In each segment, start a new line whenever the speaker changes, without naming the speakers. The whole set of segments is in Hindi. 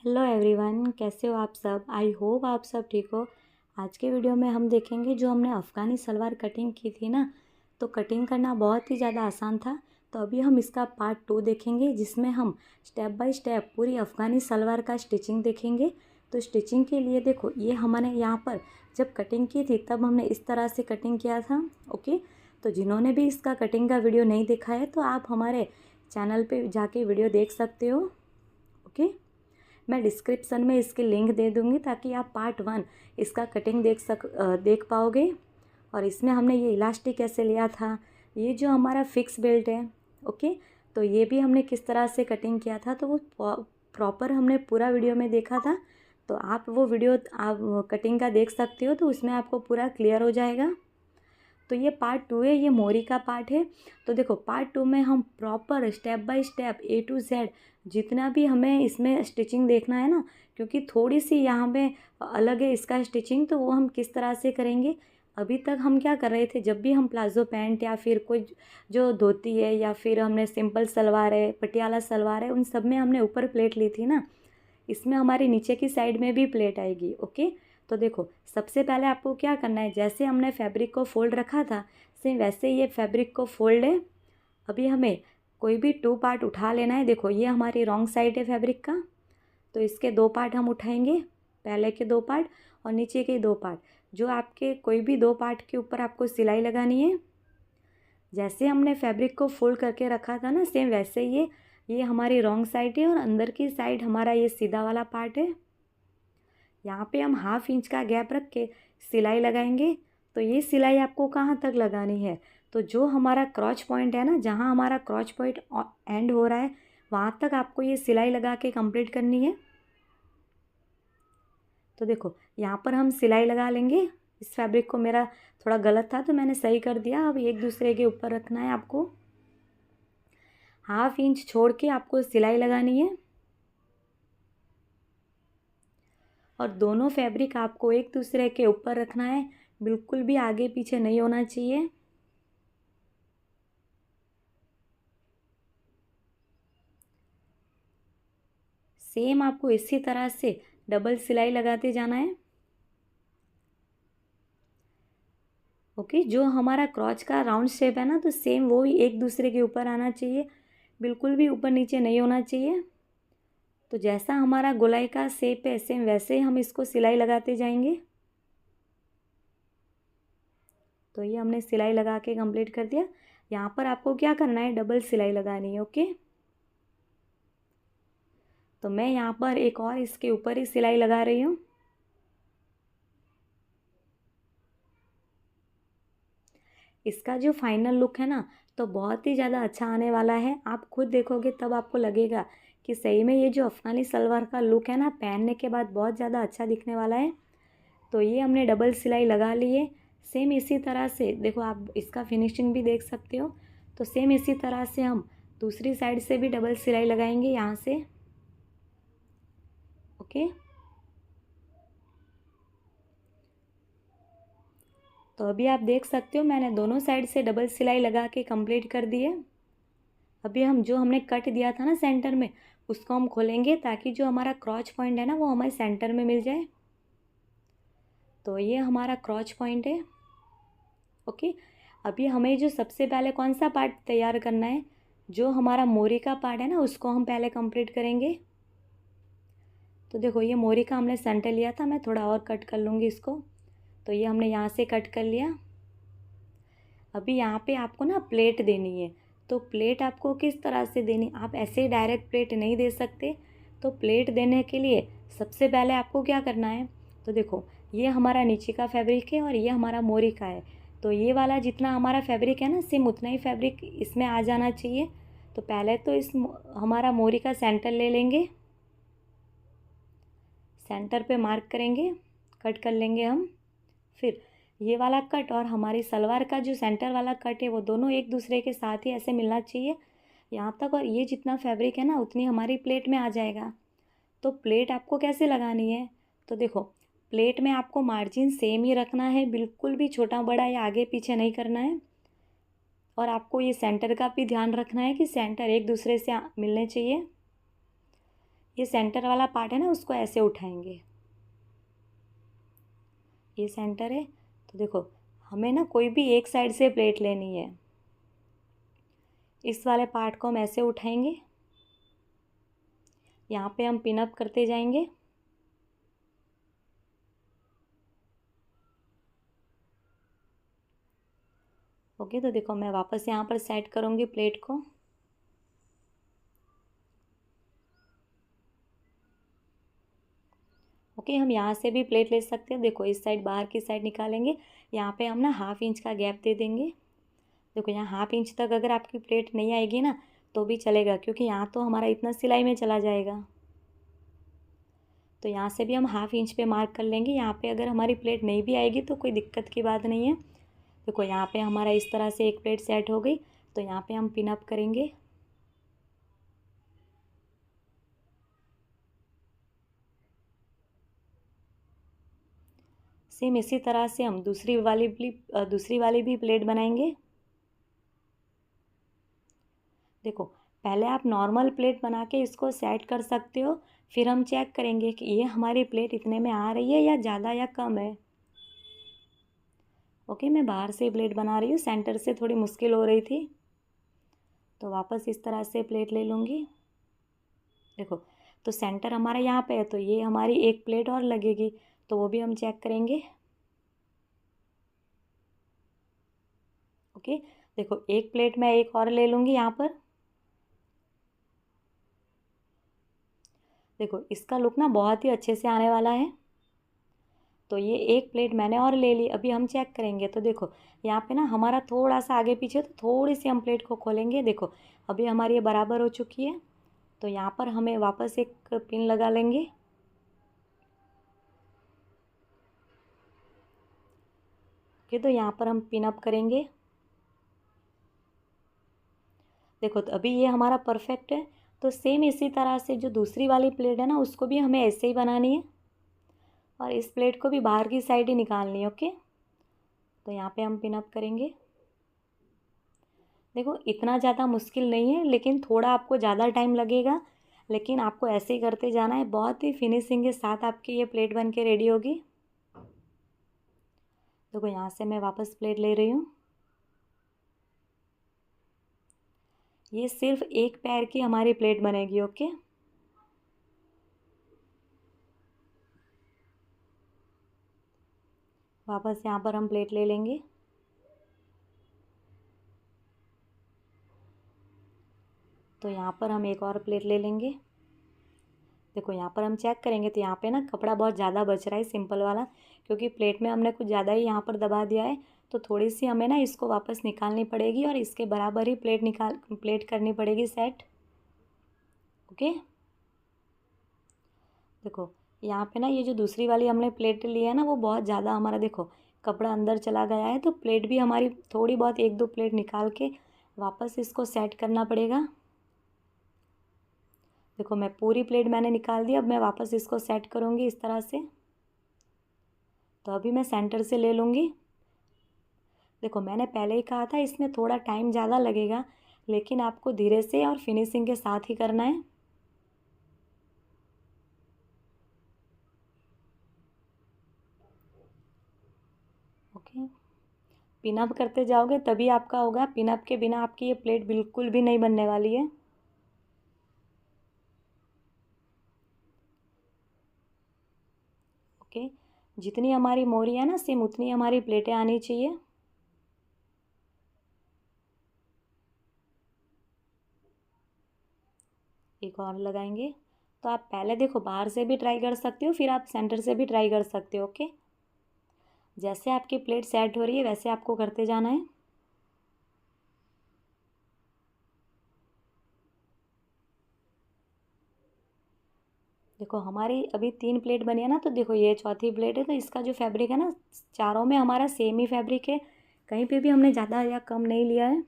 हेलो एवरीवन, कैसे हो आप सब। आई होप आप सब ठीक हो। आज के वीडियो में हम देखेंगे जो हमने अफ़गानी सलवार कटिंग की थी ना, तो कटिंग करना बहुत ही ज़्यादा आसान था। तो अभी हम इसका पार्ट 2 देखेंगे, जिसमें हम स्टेप बाय स्टेप पूरी अफ़गानी सलवार का स्टिचिंग देखेंगे। तो स्टिचिंग के लिए देखो, ये हमने यहाँ पर जब कटिंग की थी तब हमने इस तरह से कटिंग किया था। ओके, तो जिन्होंने भी इसका कटिंग का वीडियो नहीं देखा है तो आप हमारे चैनल पे जाके वीडियो देख सकते हो। ओके, मैं डिस्क्रिप्शन में इसकी लिंक दे दूँगी ताकि आप पार्ट 1 इसका कटिंग देख पाओगे। और इसमें हमने ये इलास्टिक कैसे लिया था, ये जो हमारा फिक्स बेल्ट है, ओके, तो ये भी हमने किस तरह से कटिंग किया था, तो वो प्रॉपर हमने पूरा वीडियो में देखा था। तो आप वो वीडियो आप कटिंग का देख सकते हो, तो उसमें आपको पूरा क्लियर हो जाएगा। तो ये पार्ट 2 है, ये मोरी का पार्ट है। तो देखो, पार्ट 2 में हम proper step by step A to Z जितना भी हमें इसमें स्टिचिंग देखना है ना, क्योंकि थोड़ी सी यहाँ पे अलग है इसका स्टिचिंग, तो वो हम किस तरह से करेंगे। अभी तक हम क्या कर रहे थे, जब भी हम प्लाजो पैंट या फिर कोई जो धोती है या फिर हमने सिंपल सलवार है, पटियाला सलवार है, उन सब में हमने ऊपर प्लेट ली थी ना, इसमें हमारी नीचे की साइड में भी प्लेट आएगी। ओके, तो देखो, सबसे पहले आपको क्या करना है, जैसे हमने फैब्रिक को फोल्ड रखा था सेम वैसे ये फैब्रिक को फोल्ड है। अभी हमें कोई भी 2 पार्ट उठा लेना है। देखो, ये हमारी रॉन्ग साइड है फैब्रिक का, तो इसके 2 पार्ट हम उठाएंगे, पहले के 2 पार्ट और नीचे के 2 पार्ट। जो आपके कोई भी 2 पार्ट के ऊपर आपको सिलाई लगानी है, जैसे हमने फैब्रिक को फोल्ड करके रखा था ना, सेम वैसे ये हमारी रॉन्ग साइड है और अंदर की साइड हमारा ये सीधा वाला पार्ट है। यहाँ पे हम 1/2 इंच का गैप रख के सिलाई लगाएंगे। तो ये सिलाई आपको कहाँ तक लगानी है, तो जो हमारा क्रॉच पॉइंट है ना, जहाँ हमारा क्रॉच पॉइंट एंड हो रहा है, वहाँ तक आपको ये सिलाई लगा के कंप्लीट करनी है। तो देखो, यहाँ पर हम सिलाई लगा लेंगे। इस फैब्रिक को मेरा थोड़ा गलत था तो मैंने सही कर दिया। अब एक दूसरे के ऊपर रखना है आपको, 1/2 इंच छोड़ के आपको सिलाई लगानी है। और दोनों फैब्रिक आपको एक दूसरे के ऊपर रखना है, बिल्कुल भी आगे पीछे नहीं होना चाहिए। सेम आपको इसी तरह से डबल सिलाई लगाते जाना है। ओके, जो हमारा क्रॉच का राउंड शेप है ना, तो सेम वो ही एक दूसरे के ऊपर आना चाहिए, बिल्कुल भी ऊपर नीचे नहीं होना चाहिए। तो जैसा हमारा गोलाई का शेप है सेम वैसे ही हम इसको सिलाई लगाते जाएंगे। तो ये हमने सिलाई लगा के कंप्लीट कर दिया। यहाँ पर आपको क्या करना है, डबल सिलाई लगानी है। ओके, तो मैं यहाँ पर एक और इसके ऊपर ही सिलाई लगा रही हूँ। इसका जो फाइनल लुक है ना, तो बहुत ही ज़्यादा अच्छा आने वाला है। आप खुद देखोगे तब आपको लगेगा कि सही में ये जो अफ़गानी सलवार का लुक है ना, पहनने के बाद बहुत ज़्यादा अच्छा दिखने वाला है। तो ये हमने डबल सिलाई लगा ली है। सेम इसी तरह से देखो, आप इसका फिनिशिंग भी देख सकते हो। तो सेम इसी तरह से हम दूसरी साइड से भी डबल सिलाई लगाएंगे यहाँ से। ओके, तो अभी आप देख सकते हो मैंने दोनों साइड से डबल सिलाई लगा के कंप्लीट कर दी है। अभी हम जो हमने कट दिया था ना सेंटर में, उसको हम खोलेंगे ताकि जो हमारा क्रॉच पॉइंट है ना, वो हमारे सेंटर में मिल जाए। तो ये हमारा क्रॉच पॉइंट है। ओके, अभी हमें जो सबसे पहले कौन सा पार्ट तैयार करना है, जो हमारा मोरी का पार्ट है ना, उसको हम पहले कंप्लीट करेंगे। तो देखो, ये मोरी का हमने सेंटर लिया था, मैं थोड़ा और कट कर लूँगी इसको। तो ये हमने यहाँ से कट कर लिया। अभी यहाँ पे आपको ना प्लेट देनी है। तो प्लेट आपको किस तरह से देनी, आप ऐसे ही डायरेक्ट प्लेट नहीं दे सकते। तो प्लेट देने के लिए सबसे पहले आपको क्या करना है, तो देखो, ये हमारा नीचे का फैब्रिक है और ये हमारा मोरी का है। तो ये वाला जितना हमारा फैब्रिक है ना, सेम उतना ही फैब्रिक इसमें आ जाना चाहिए। तो पहले तो हमारा मोरी का सेंटर ले लेंगे, सेंटर पे मार्क करेंगे, कट कर लेंगे हम। फिर ये वाला कट और हमारी सलवार का जो सेंटर वाला कट है, वो दोनों एक दूसरे के साथ ही ऐसे मिलना चाहिए यहाँ तक। और ये जितना फैब्रिक है ना, उतनी हमारी प्लेट में आ जाएगा। तो प्लेट आपको कैसे लगानी है, तो देखो, प्लेट में आपको मार्जिन सेम ही रखना है, बिल्कुल भी छोटा बड़ा या आगे पीछे नहीं करना है। और आपको ये सेंटर का भी ध्यान रखना है कि सेंटर एक दूसरे से मिलने चाहिए। ये सेंटर वाला पार्ट है ना, उसको ऐसे उठाएंगे। ये सेंटर है, तो देखो हमें ना कोई भी एक साइड से प्लेट लेनी है। इस वाले पार्ट को हम ऐसे उठाएंगे, यहाँ पे हम पिन अप करते जाएंगे। ओके, तो देखो मैं वापस यहाँ पर सेट करूँगी प्लेट को। ओके, हम यहाँ से भी प्लेट ले सकते हैं। देखो इस साइड बाहर की साइड निकालेंगे, यहाँ पे हम ना 1/2 इंच का गैप दे देंगे। देखो यहाँ 1/2 इंच तक अगर आपकी प्लेट नहीं आएगी ना तो भी चलेगा, क्योंकि यहाँ तो हमारा इतना सिलाई में चला जाएगा। तो यहाँ से भी हम 1/2 इंच पे मार्क कर लेंगे। यहाँ पे अगर हमारी प्लेट नहीं भी आएगी तो कोई दिक्कत की बात नहीं है। देखो यहाँ पे हमारा इस तरह से एक प्लेट सेट हो गई, तो यहाँ पे हम पिन अप करेंगे। सेम इसी तरह से हम दूसरी वाली भी प्लेट बनाएंगे। देखो पहले आप नॉर्मल प्लेट बना के इसको सेट कर सकते हो, फिर हम चेक करेंगे कि ये हमारी प्लेट इतने में आ रही है या ज़्यादा या कम है। ओके, मैं बाहर से प्लेट बना रही हूँ, सेंटर से थोड़ी मुश्किल हो रही थी, तो वापस इस तरह से प्लेट ले लूँगी। देखो तो सेंटर हमारा यहाँ पे है, तो ये हमारी एक प्लेट और लगेगी, तो वो भी हम चेक करेंगे। ओके, देखो एक प्लेट मैं एक और ले लूँगी यहाँ पर। देखो इसका लुक ना बहुत ही अच्छे से आने वाला है। तो ये एक प्लेट मैंने और ले ली, अभी हम चेक करेंगे। तो देखो यहाँ पे ना हमारा थोड़ा सा आगे पीछे, तो थोड़ी सी हम प्लेट को खोलेंगे। देखो अभी हमारी ये बराबर हो चुकी है, तो यहाँ पर हमें वापस एक पिन लगा लेंगे। ओके, तो यहाँ पर हम पिन अप करेंगे। देखो तो अभी ये हमारा परफेक्ट है। तो सेम इसी तरह से जो दूसरी वाली प्लेट है ना, उसको भी हमें ऐसे ही बनानी है, और इस प्लेट को भी बाहर की साइड ही निकालनी है। ओके, तो यहाँ पे हम पिन अप करेंगे। देखो इतना ज़्यादा मुश्किल नहीं है, लेकिन थोड़ा आपको ज़्यादा टाइम लगेगा, लेकिन आपको ऐसे ही करते जाना है। बहुत ही फिनिशिंग के साथ आपकी ये प्लेट बन के रेडी होगी। देखो यहाँ से मैं वापस प्लेट ले रही हूँ। ये सिर्फ एक पैर की हमारी प्लेट बनेगी। ओके, वापस यहाँ पर हम प्लेट ले लेंगे। तो यहाँ पर हम एक और प्लेट ले लेंगे। देखो यहाँ पर हम चेक करेंगे, तो यहाँ पे ना कपड़ा बहुत ज़्यादा बच रहा है सिंपल वाला, क्योंकि प्लेट में हमने कुछ ज़्यादा ही यहाँ पर दबा दिया है। तो थोड़ी सी हमें ना इसको वापस निकालनी पड़ेगी, और इसके बराबर ही प्लेट करनी पड़ेगी सेट। ओके, देखो यहाँ पे ना ये जो दूसरी वाली हमने प्लेट ली है ना, वो बहुत ज़्यादा हमारा देखो कपड़ा अंदर चला गया है। तो प्लेट भी हमारी थोड़ी बहुत एक दो प्लेट निकाल के वापस इसको सेट करना पड़ेगा। देखो मैं पूरी प्लेट मैंने निकाल दी, अब मैं वापस इसको सेट करूँगी इस तरह से। तो अभी मैं सेंटर से ले लूँगी। देखो मैंने पहले ही कहा था इसमें थोड़ा टाइम ज़्यादा लगेगा, लेकिन आपको धीरे से और फिनिशिंग के साथ ही करना है। ओके, पिनअप करते जाओगे तभी आपका होगा, पिनअप के बिना आपकी ये प्लेट बिल्कुल भी नहीं बनने वाली है। ओके, जितनी हमारी मोरी है ना, सेम उतनी हमारी प्लेटें आनी चाहिए। एक और लगाएंगे। तो आप पहले देखो बाहर से भी ट्राई कर सकते हो, फिर आप सेंटर से भी ट्राई कर सकते हो। ओके, जैसे आपकी प्लेट सेट हो रही है वैसे आपको करते जाना है। देखो हमारी अभी 3 प्लेट बनी है ना, तो देखो ये चौथी प्लेट है। तो इसका जो फैब्रिक है ना, चारों में हमारा सेम ही फैब्रिक है, कहीं पे भी हमने ज़्यादा या कम नहीं लिया है।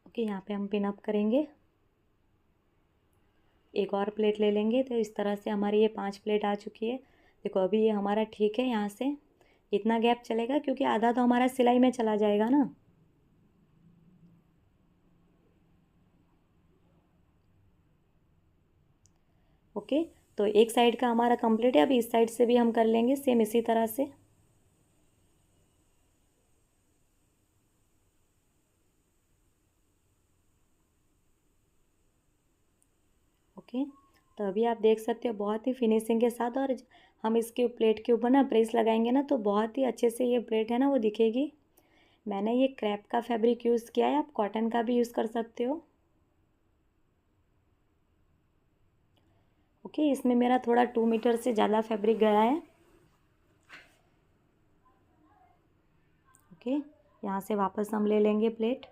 ओके, यहाँ पे हम पिन अप करेंगे। एक और प्लेट ले लेंगे। तो इस तरह से हमारी ये 5 प्लेट आ चुकी है। देखो अभी ये हमारा ठीक है, यहाँ से इतना गैप चलेगा, क्योंकि आधा तो हमारा सिलाई में चला जाएगा ना। ओके, तो एक साइड का हमारा कंप्लीट है। अभी इस साइड से भी हम कर लेंगे सेम इसी तरह से। ओके, तो अभी आप देख सकते हो बहुत ही फिनिशिंग के साथ। और हम इसके प्लेट के ऊपर ना प्रेस लगाएंगे ना तो बहुत ही अच्छे से ये प्लेट है ना वो दिखेगी। मैंने ये क्रैप का फैब्रिक यूज़ किया है, आप कॉटन का भी यूज़ कर सकते हो। ओके, इसमें मेरा थोड़ा 2 मीटर से ज़्यादा फैब्रिक गया है। ओके, यहाँ से वापस हम ले लेंगे प्लेट।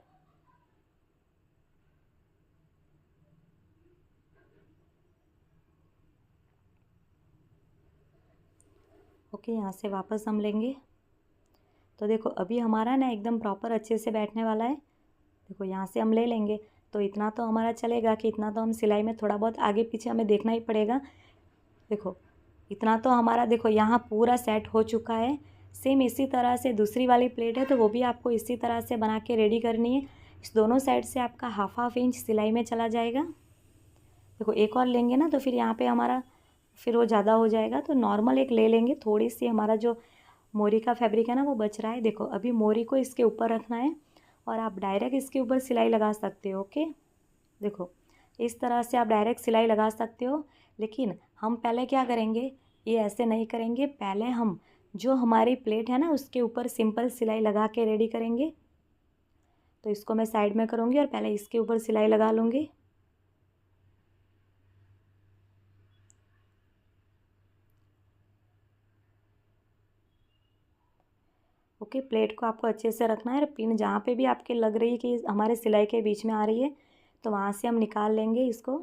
ओके, यहाँ से वापस हम लेंगे। तो देखो अभी हमारा ना एकदम प्रॉपर अच्छे से बैठने वाला है। देखो यहाँ से हम ले लेंगे। तो इतना तो हमारा चलेगा कि इतना तो हम सिलाई में थोड़ा बहुत आगे पीछे हमें देखना ही पड़ेगा। देखो इतना तो हमारा देखो यहाँ पूरा सेट हो चुका है। सेम इसी तरह से दूसरी वाली प्लेट है तो वो भी आपको इसी तरह से बना के रेडी करनी है। इस दोनों साइड से आपका हाफ इंच सिलाई में चला जाएगा। देखो एक और लेंगे ना तो फिर यहाँ पे हमारा फिर वो ज़्यादा हो जाएगा। तो नॉर्मल एक ले लेंगे। थोड़ी सी हमारा जो मोरी का फैब्रिक है ना वो बच रहा है। देखो अभी मोरी को इसके ऊपर रखना है और आप डायरेक्ट इसके ऊपर सिलाई लगा सकते हो। ओके, देखो इस तरह से आप डायरेक्ट सिलाई लगा सकते हो। लेकिन हम पहले क्या करेंगे, ये ऐसे नहीं करेंगे। पहले हम जो हमारी प्लेट है ना उसके ऊपर सिंपल सिलाई लगा के रेडी करेंगे। तो इसको मैं साइड में करूँगी और पहले इसके ऊपर सिलाई लगा लूँगी। ओके, प्लेट को आपको अच्छे से रखना है और पिन जहाँ पे भी आपके लग रही है कि हमारे सिलाई के बीच में आ रही है तो वहाँ से हम निकाल लेंगे इसको।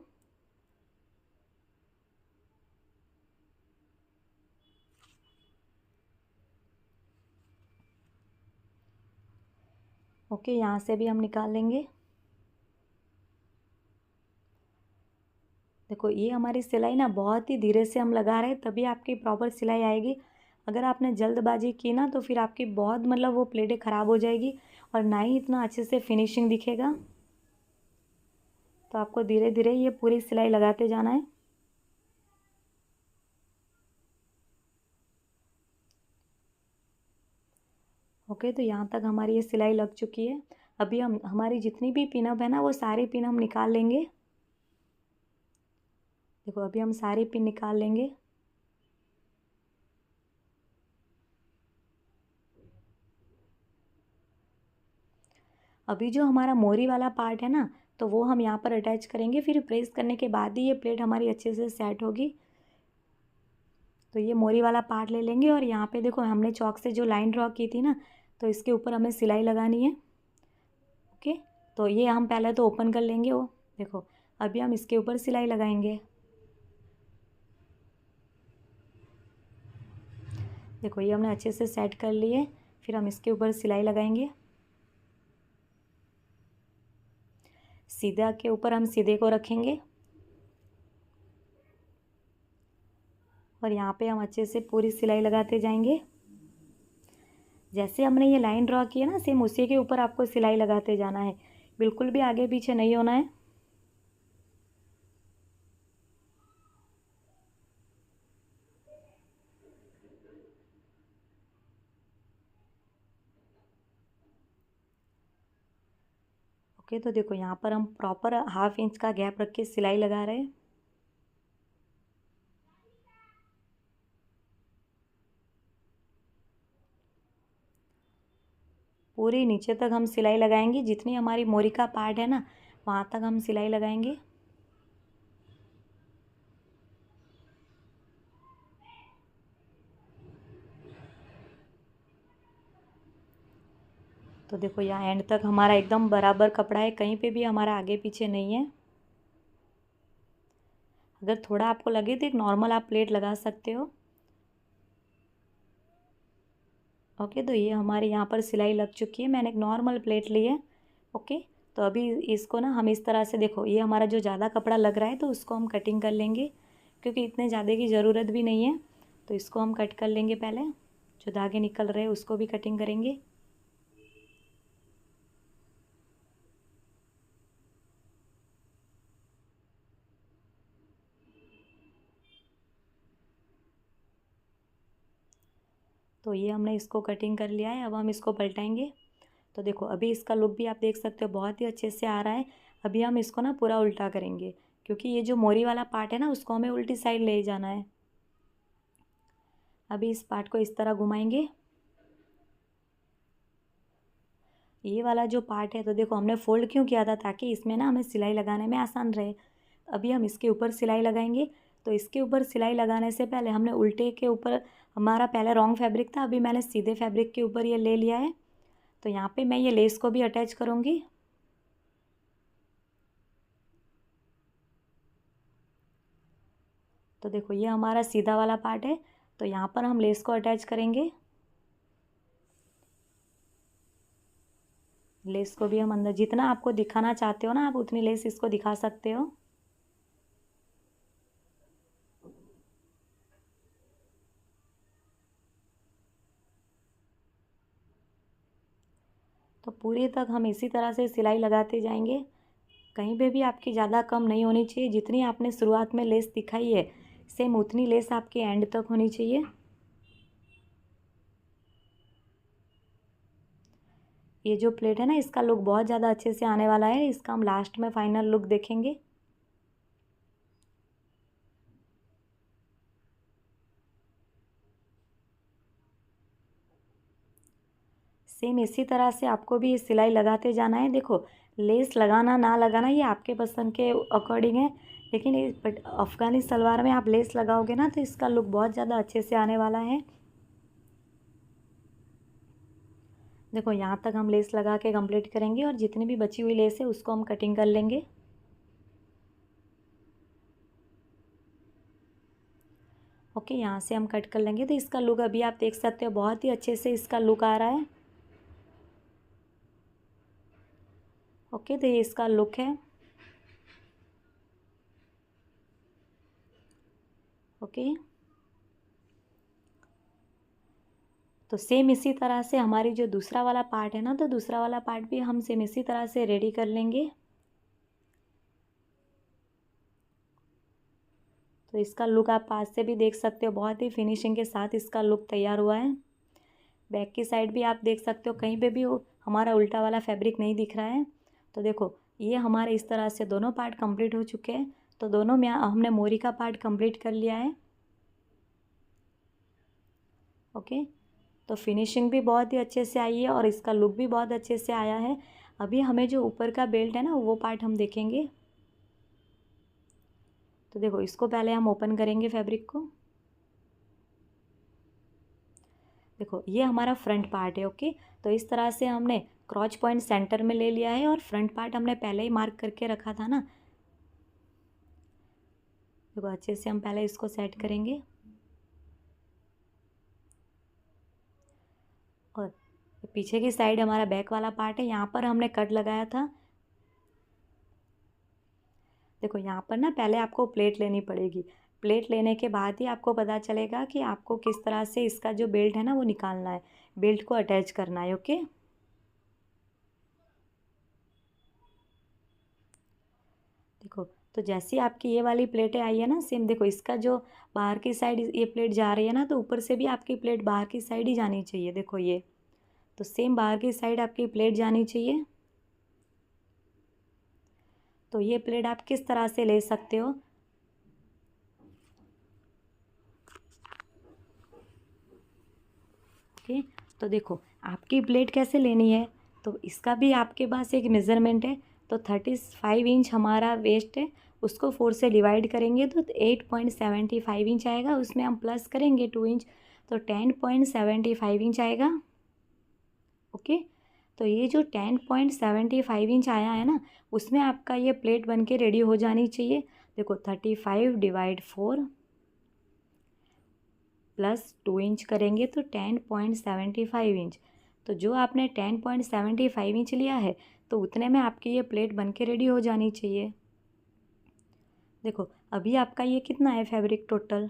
ओके, यहाँ से भी हम निकाल लेंगे। देखो ये हमारी सिलाई ना बहुत ही धीरे से हम लगा रहे हैं तभी आपकी प्रॉपर सिलाई आएगी। अगर आपने जल्दबाजी की ना तो फिर आपकी बहुत मतलब वो प्लेटें ख़राब हो जाएगी और ना ही इतना अच्छे से फिनिशिंग दिखेगा। तो आपको धीरे धीरे ये पूरी सिलाई लगाते जाना है। ओके, तो यहाँ तक हमारी ये सिलाई लग चुकी है। अभी हम हमारी जितनी भी पिनअप है ना वो सारी पिन हम निकाल लेंगे। देखो अभी हम सारी पिन निकाल लेंगे। अभी जो हमारा मोरी वाला पार्ट है ना तो वो हम यहाँ पर अटैच करेंगे। फिर प्रेस करने के बाद ही ये प्लेट हमारी अच्छे से सेट होगी। तो ये मोरी वाला पार्ट ले लेंगे और यहाँ पे देखो हमने चॉक से जो लाइन ड्रॉ की थी ना तो इसके ऊपर हमें सिलाई लगानी है। ओके, तो ये हम पहले तो ओपन कर लेंगे वो। देखो अभी हम इसके ऊपर सिलाई लगाएंगे। देखो ये हमने अच्छे से सेट कर लिए। फिर हम इसके ऊपर सिलाई लगाएंगे। सीधा के ऊपर हम सीधे को रखेंगे और यहाँ पे हम अच्छे से पूरी सिलाई लगाते जाएंगे। जैसे हमने ये लाइन ड्रॉ की है ना सेम उसी के ऊपर आपको सिलाई लगाते जाना है। बिल्कुल भी आगे पीछे नहीं होना है। ओके, तो देखो यहाँ पर हम प्रॉपर हाफ इंच का गैप रख के सिलाई लगा रहे हैं। पूरी नीचे तक हम सिलाई लगाएंगे। जितनी हमारी मोरी का पार्ट है ना वहाँ तक हम सिलाई लगाएंगे। तो देखो यहाँ एंड तक हमारा एकदम बराबर कपड़ा है, कहीं पे भी हमारा आगे पीछे नहीं है। अगर थोड़ा आपको लगे तो एक नॉर्मल आप प्लेट लगा सकते हो। ओके, तो ये हमारे यहाँ पर सिलाई लग चुकी है। मैंने एक नॉर्मल प्लेट ली है। ओके, तो अभी इसको ना हम इस तरह से देखो ये हमारा जो ज़्यादा कपड़ा लग रहा है तो उसको हम कटिंग कर लेंगे क्योंकि इतने ज़्यादा की ज़रूरत भी नहीं है। तो इसको हम कट कर लेंगे। पहले जो धागे निकल रहे हैं उसको भी कटिंग करेंगे। तो ये हमने इसको कटिंग कर लिया है। अब हम इसको पलटाएंगे। तो देखो अभी इसका लुक भी आप देख सकते हो बहुत ही अच्छे से आ रहा है। अभी हम इसको ना पूरा उल्टा करेंगे, क्योंकि ये जो मोरी वाला पार्ट है ना उसको हमें उल्टी साइड ले जाना है। अभी इस पार्ट को इस तरह घुमाएंगे। ये वाला जो पार्ट है तो देखो हमने फोल्ड क्यों किया था, ताकि इसमें ना हमें सिलाई लगाने में आसान रहे। अभी हम इसके ऊपर सिलाई लगाएंगे। तो इसके ऊपर सिलाई लगाने से पहले हमने उल्टे के ऊपर, हमारा पहले रॉन्ग फैब्रिक था, अभी मैंने सीधे फैब्रिक के ऊपर ये ले लिया है। तो यहाँ पे मैं ये लेस को भी अटैच करूँगी। तो देखो ये हमारा सीधा वाला पार्ट है, तो यहाँ पर हम लेस को अटैच करेंगे। लेस को भी हम अंदर, जितना आपको दिखाना चाहते हो ना आप उतनी लेस इसको दिखा सकते हो। तो पूरी तक हम इसी तरह से सिलाई लगाते जाएंगे। कहीं पे भी आपकी ज़्यादा कम नहीं होनी चाहिए। जितनी आपने शुरुआत में लेस दिखाई है सेम उतनी लेस आपकी एंड तक होनी चाहिए। ये जो प्लेट है ना इसका लुक बहुत ज़्यादा अच्छे से आने वाला है। इसका हम लास्ट में फाइनल लुक देखेंगे। सेम इसी तरह से आपको भी सिलाई लगाते जाना है। देखो लेस लगाना ना लगाना ये आपके पसंद के अकॉर्डिंग है, लेकिन अफ़गानी सलवार में आप लेस लगाओगे ना तो इसका लुक बहुत ज़्यादा अच्छे से आने वाला है। देखो यहाँ तक हम लेस लगा के कंप्लीट करेंगे और जितनी भी बची हुई लेस है उसको हम कटिंग कर लेंगे। ओके, यहाँ से हम कट कर लेंगे। तो इसका लुक अभी आप देख सकते हो बहुत ही अच्छे से इसका लुक आ रहा है। ओके, तो ये इसका लुक है। ओके, तो सेम इसी तरह से हमारी जो दूसरा वाला पार्ट है ना, तो दूसरा वाला पार्ट भी हम सेम इसी तरह से रेडी कर लेंगे। तो इसका लुक आप पास से भी देख सकते हो, बहुत ही फिनिशिंग के साथ इसका लुक तैयार हुआ है। बैक की साइड भी आप देख सकते हो, कहीं पे भी हमारा उल्टा वाला फैब्रिक नहीं दिख रहा है। तो देखो ये हमारे इस तरह से दोनों पार्ट कंप्लीट हो चुके हैं। तो दोनों में हमने मोरी का पार्ट कंप्लीट कर लिया है। ओके, तो फिनिशिंग भी बहुत ही अच्छे से आई है और इसका लुक भी बहुत अच्छे से आया है। अभी हमें जो ऊपर का बेल्ट है ना वो पार्ट हम देखेंगे। तो देखो इसको पहले हम ओपन करेंगे फैब्रिक को। देखो ये हमारा फ्रंट पार्ट है। ओके, तो इस तरह से हमने क्रॉच पॉइंट सेंटर में ले लिया है और फ्रंट पार्ट हमने पहले ही मार्क करके रखा था ना। देखो अच्छे से हम पहले इसको सेट करेंगे और पीछे की साइड हमारा बैक वाला पार्ट है, यहाँ पर हमने कट लगाया था। देखो यहाँ पर ना पहले आपको प्लेट लेनी पड़ेगी। प्लेट लेने के बाद ही आपको पता चलेगा कि आपको किस तरह से इसका जो बेल्ट है ना वो निकालना है, बेल्ट को अटैच करना है। ओके, देखो तो जैसी आपकी ये वाली प्लेटें आई है ना सेम, देखो इसका जो बाहर की साइड ये प्लेट जा रही है ना, तो ऊपर से भी आपकी प्लेट बाहर की साइड ही जानी चाहिए। देखो ये तो सेम बाहर की साइड आपकी प्लेट जानी चाहिए। तो ये प्लेट आप किस तरह से ले सकते हो। ओके, तो देखो आपकी प्लेट कैसे लेनी है, तो इसका भी आपके पास एक मेज़रमेंट है। तो 35 इंच हमारा वेस्ट है, उसको 4 से डिवाइड करेंगे तो 8.75 इंच आएगा। उसमें हम प्लस करेंगे 2 इंच, तो 10.75 इंच आएगा। ओके, तो ये जो 10.75 इंच आया है ना उसमें आपका ये प्लेट बन के रेडी हो जानी चाहिए। देखो 35/4 +2 इंच करेंगे तो 10.75 इंच। तो जो आपने 10.75 इंच लिया है तो उतने में आपकी ये प्लेट बन के रेडी हो जानी चाहिए। देखो अभी आपका ये कितना है फैब्रिक टोटल,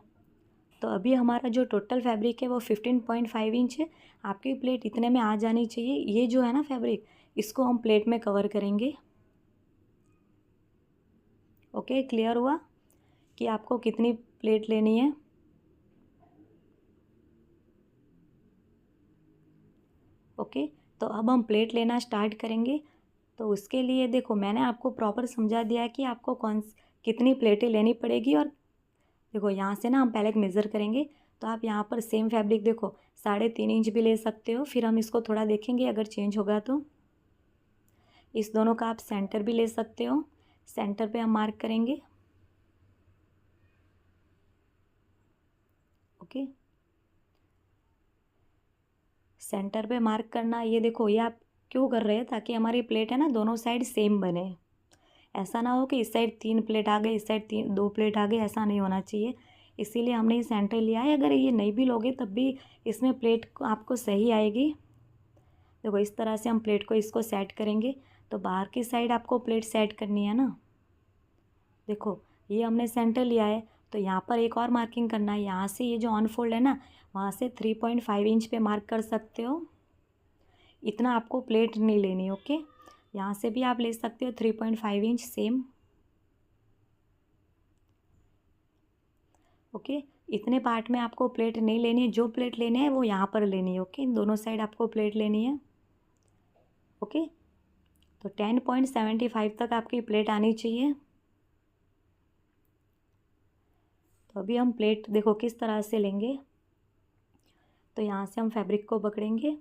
तो अभी हमारा जो टोटल फैब्रिक है वो 15.5 इंच है। आपकी प्लेट इतने में आ जानी चाहिए। ये जो है ना फैब्रिक इसको हम प्लेट में कवर करेंगे। ओके, क्लियर हुआ कि आपको कितनी प्लेट लेनी है। ओके, तो अब हम प्लेट लेना स्टार्ट करेंगे। तो उसके लिए देखो मैंने आपको प्रॉपर समझा दिया है कि आपको कितनी प्लेटें लेनी पड़ेगी। और देखो यहाँ से ना हम पहले एक मेज़र करेंगे। तो आप यहाँ पर सेम फैब्रिक देखो 3.5 इंच भी ले सकते हो, फिर हम इसको थोड़ा देखेंगे अगर चेंज होगा तो। इस दोनों का आप सेंटर भी ले सकते हो। सेंटर पे हम मार्क करेंगे। ओके, सेंटर पे मार्क करना, ये देखो ये आप क्यों कर रहे हैं, ताकि हमारी प्लेट है ना दोनों साइड सेम बने। ऐसा ना हो कि इस साइड 3 प्लेट आ गई, इस साइड 2 प्लेट आ गई, ऐसा नहीं होना चाहिए। इसीलिए हमने ये सेंटर लिया है। अगर ये नहीं भी लोगे तब भी इसमें प्लेट आपको सही आएगी। देखो इस तरह से हम प्लेट को इसको सेट करेंगे। तो बाहर की साइड आपको प्लेट सेट करनी है ना। देखो ये हमने सेंटर लिया है, तो यहाँ पर एक और मार्किंग करना है। यहाँ से ये जो ऑन फोल्ड है ना, वहाँ से 3.5 इंच पे मार्क कर सकते हो। इतना आपको प्लेट नहीं लेनी। ओके, यहाँ से भी आप ले सकते हो 3.5 इंच सेम। ओके, इतने पार्ट में आपको प्लेट नहीं लेनी है। जो प्लेट लेनी है वो यहाँ पर लेनी है। ओके, दोनों साइड आपको प्लेट लेनी है। ओके, तो 10.75 तक आपकी प्लेट आनी चाहिए। तो अभी हम प्लेट देखो किस तरह से लेंगे। तो यहाँ से हम फैब्रिक को पकड़ेंगे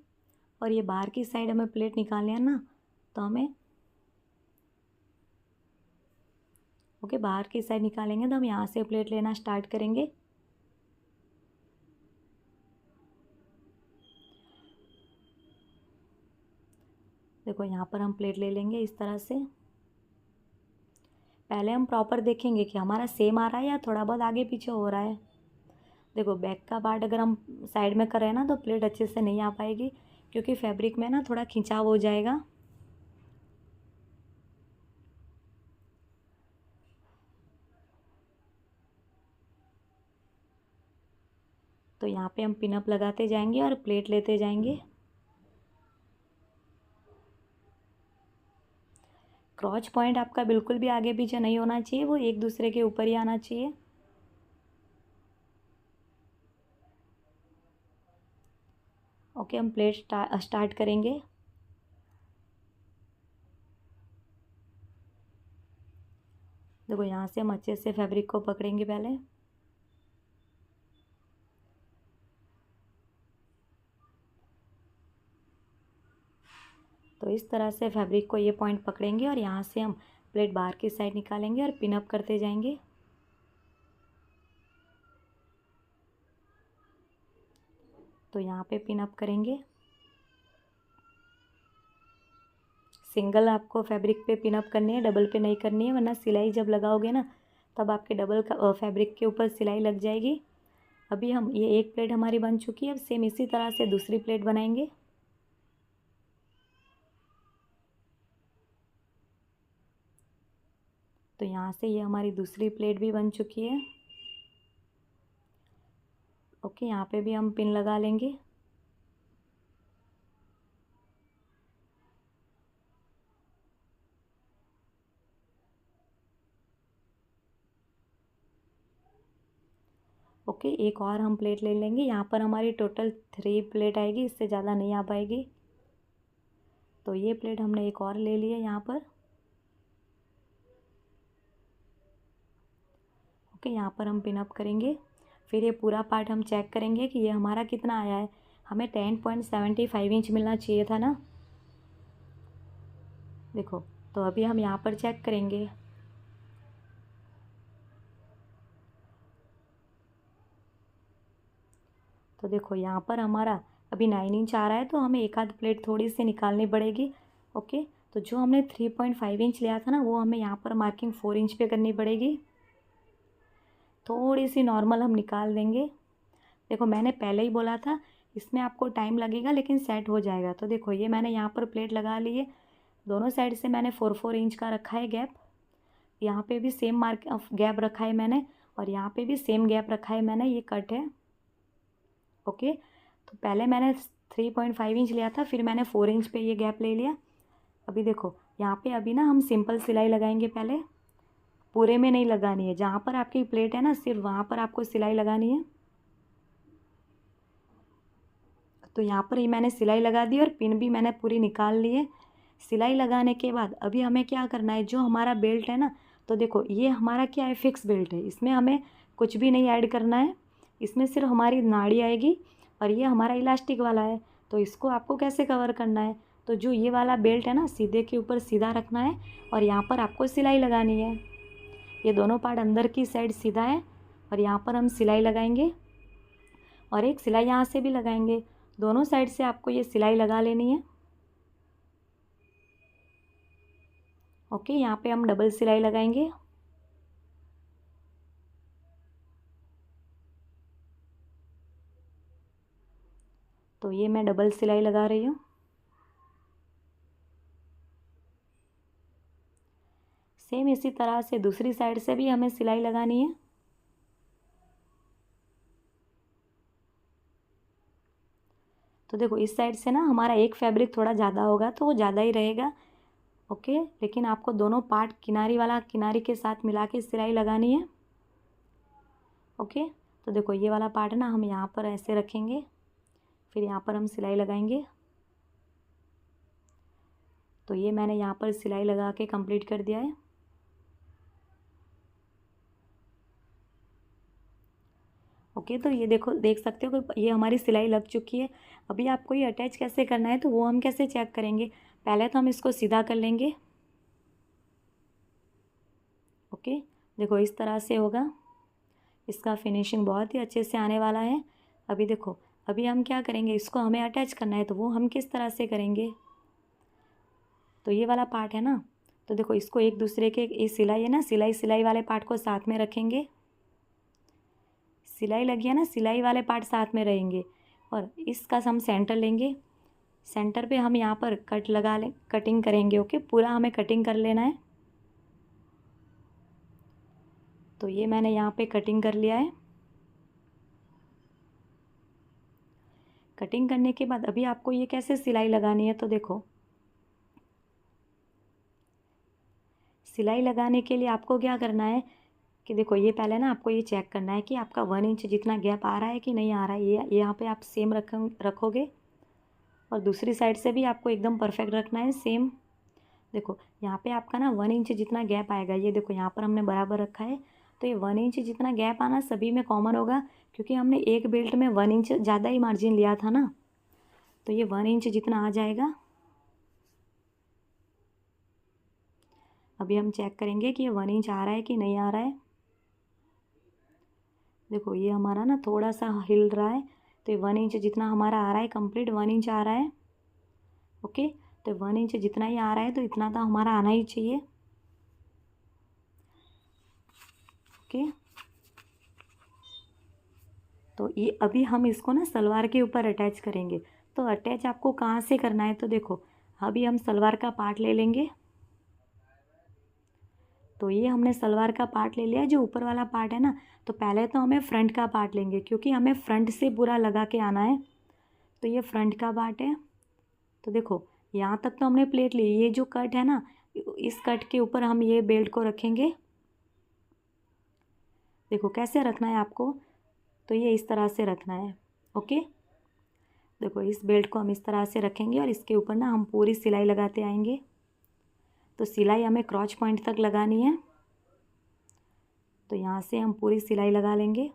और ये बाहर की साइड हमें प्लेट निकालनी है ना, तो हमें ओके बाहर की साइड निकालेंगे। तो हम यहाँ से प्लेट लेना स्टार्ट करेंगे। देखो यहाँ पर हम प्लेट ले लेंगे इस तरह से। पहले हम प्रॉपर देखेंगे कि हमारा सेम आ रहा है या थोड़ा बहुत आगे पीछे हो रहा है। देखो बैक का पार्ट अगर हम साइड में करें ना तो प्लेट अच्छे से नहीं आ पाएगी, क्योंकि फैब्रिक में ना थोड़ा खिंचाव हो जाएगा। तो यहाँ पे हम पिनअप लगाते जाएंगे और प्लेट लेते जाएंगे। क्रॉच पॉइंट आपका बिल्कुल भी आगे पीछे नहीं होना चाहिए, वो एक दूसरे के ऊपर ही आना चाहिए। ओके, हम प्लेट स्टार्ट करेंगे। देखो यहाँ से हम अच्छे से फैब्रिक को पकड़ेंगे पहले। तो इस तरह से फैब्रिक को ये पॉइंट पकड़ेंगे और यहाँ से हम प्लेट बाहर की साइड निकालेंगे और पिनअप करते जाएंगे। तो यहाँ पे पिनअप करेंगे। सिंगल आपको फैब्रिक पे पिनअप करनी है, डबल पे नहीं करनी है, वरना सिलाई जब लगाओगे ना तब आपके डबल फैब्रिक के ऊपर सिलाई लग जाएगी। अभी हम ये एक प्लेट हमारी बन चुकी है। अब सेम इसी तरह से दूसरी प्लेट बनाएंगे। तो यहाँ से ये हमारी दूसरी प्लेट भी बन चुकी है। ओके, यहाँ पे भी हम पिन लगा लेंगे। ओके, एक और हम प्लेट ले लेंगे। यहाँ पर हमारी टोटल 3 प्लेट आएगी, इससे ज़्यादा नहीं आ पाएगी। तो ये प्लेट हमने एक और ले ली है यहाँ पर। ओके, यहाँ पर हम पिनअप करेंगे। फिर ये पूरा पार्ट हम चेक करेंगे कि ये हमारा कितना आया है। हमें 10.75 इंच मिलना चाहिए था ना। देखो, तो अभी हम यहाँ पर चेक करेंगे। तो देखो यहाँ पर हमारा अभी 9 इंच आ रहा है, तो हमें एक आध प्लेट थोड़ी सी निकालनी पड़ेगी। ओके, तो जो हमने 3.5 इंच लिया था ना, वो हमें यहाँ पर मार्किंग 4 इंच पे करनी पड़ेगी। थोड़ी सी नॉर्मल हम निकाल देंगे। देखो मैंने पहले ही बोला था इसमें आपको टाइम लगेगा, लेकिन सेट हो जाएगा। तो देखो ये मैंने यहाँ पर प्लेट लगा ली है। दोनों साइड से मैंने 4-4 इंच का रखा है गैप। यहाँ पे भी सेम मार्क गैप रखा है मैंने, और यहाँ पे भी सेम गैप रखा है मैंने। ये कट है। ओके, तो पहले मैंने 3.5 इंच लिया था, फिर मैंने 4 इंच पे ये गैप ले लिया। अभी देखो यहाँ पे अभी ना हम सिंपल सिलाई लगाएंगे पहले। पूरे में नहीं लगानी है, जहाँ पर आपकी प्लेट है ना सिर्फ वहाँ पर आपको सिलाई लगानी है। तो यहाँ पर ही मैंने सिलाई लगा दी और पिन भी मैंने पूरी निकाल ली है। सिलाई लगाने के बाद अभी हमें क्या करना है, जो हमारा बेल्ट है ना, तो देखो ये हमारा क्या है, फिक्स बेल्ट है, इसमें हमें कुछ भी नहीं ऐड करना है। इसमें सिर्फ हमारी नाड़ी आएगी और ये हमारा इलास्टिक वाला है। तो इसको आपको कैसे कवर करना है, तो जो ये वाला बेल्ट है ना, सीधे के ऊपर सीधा रखना है और यहाँ पर आपको सिलाई लगानी है। ये दोनों पार्ट अंदर की साइड सीधा है और यहाँ पर हम सिलाई लगाएंगे और एक सिलाई यहाँ से भी लगाएंगे। दोनों साइड से आपको ये सिलाई लगा लेनी है। ओके, यहाँ पे हम डबल सिलाई लगाएंगे। तो ये मैं डबल सिलाई लगा रही हूँ। सेम इसी तरह से दूसरी साइड से भी हमें सिलाई लगानी है। तो देखो इस साइड से ना हमारा एक फैब्रिक थोड़ा ज़्यादा होगा तो वो ज़्यादा ही रहेगा। ओके, लेकिन आपको दोनों पार्ट किनारी वाला किनारी के साथ मिला के सिलाई लगानी है। ओके, तो देखो ये वाला पार्ट ना हम यहाँ पर ऐसे रखेंगे, फिर यहाँ पर हम सिलाई लगाएंगे। तो ये मैंने यहाँ पर सिलाई लगा के कंप्लीट कर दिया है। ओके, तो ये देखो, देख सकते हो कि ये हमारी सिलाई लग चुकी है। अभी आपको ये अटैच कैसे करना है तो वो हम कैसे चेक करेंगे, पहले तो हम इसको सीधा कर लेंगे। ओके, देखो इस तरह से होगा, इसका फिनिशिंग बहुत ही अच्छे से आने वाला है। अभी देखो, अभी हम क्या करेंगे, इसको हमें अटैच करना है तो वो हम किस तरह से करेंगे। तो ये वाला पार्ट है ना, तो देखो इसको एक दूसरे के, ये सिलाई है ना, सिलाई वाले पार्ट को साथ में रखेंगे। सिलाई लगी है ना, सिलाई वाले पार्ट साथ में रहेंगे और इसका हम सेंटर लेंगे। सेंटर पे हम यहाँ पर कट लगा लें, कटिंग करेंगे। ओके, पूरा हमें कटिंग कर लेना है। तो ये मैंने यहाँ पे कटिंग कर लिया है। कटिंग करने के बाद अभी आपको ये कैसे सिलाई लगानी है, तो देखो सिलाई लगाने के लिए आपको क्या करना है कि देखो ये पहले ना आपको ये चेक करना है कि आपका 1 इंच जितना गैप आ रहा है कि नहीं आ रहा है। ये यहाँ पे आप सेम रखोगे और दूसरी साइड से भी आपको एकदम परफेक्ट रखना है सेम। देखो यहाँ पे आपका ना 1 इंच जितना गैप आएगा, ये देखो यहाँ पर हमने बराबर रखा है। तो ये 1 इंच जितना गैप आना सभी में कॉमन होगा, क्योंकि हमने एक बेल्ट में 1 इंच ज़्यादा ही मार्जिन लिया था ना। तो ये 1 इंच जितना आ जाएगा। अभी हम चेक करेंगे कि ये 1 इंच आ रहा है कि नहीं आ रहा है। देखो ये हमारा ना थोड़ा सा हिल रहा है, तो ये 1 इंच जितना हमारा आ रहा है, कंप्लीट 1 इंच आ रहा है। ओके, तो 1 इंच जितना ही आ रहा है तो इतना तो हमारा आना ही चाहिए। ओके, तो ये अभी हम इसको ना सलवार के ऊपर अटैच करेंगे। तो अटैच आपको कहाँ से करना है, तो देखो अभी हम सलवार का पार्ट ले लेंगे। तो ये हमने सलवार का पार्ट ले लिया, जो ऊपर वाला पार्ट है ना, तो पहले तो हमें फ्रंट का पार्ट लेंगे, क्योंकि हमें फ्रंट से पूरा लगा के आना है। तो ये फ्रंट का पार्ट है। तो देखो यहाँ तक तो हमने प्लेट ली, ये जो कट है ना, इस कट के ऊपर हम ये बेल्ट को रखेंगे। देखो कैसे रखना है आपको, तो ये इस तरह से रखना है। ओके, देखो इस बेल्ट को हम इस तरह से रखेंगे और इसके ऊपर ना हम पूरी सिलाई लगाते आएंगे। तो सिलाई हमें क्रॉच पॉइंट तक लगानी है। तो यहाँ से हम पूरी सिलाई लगा लेंगे।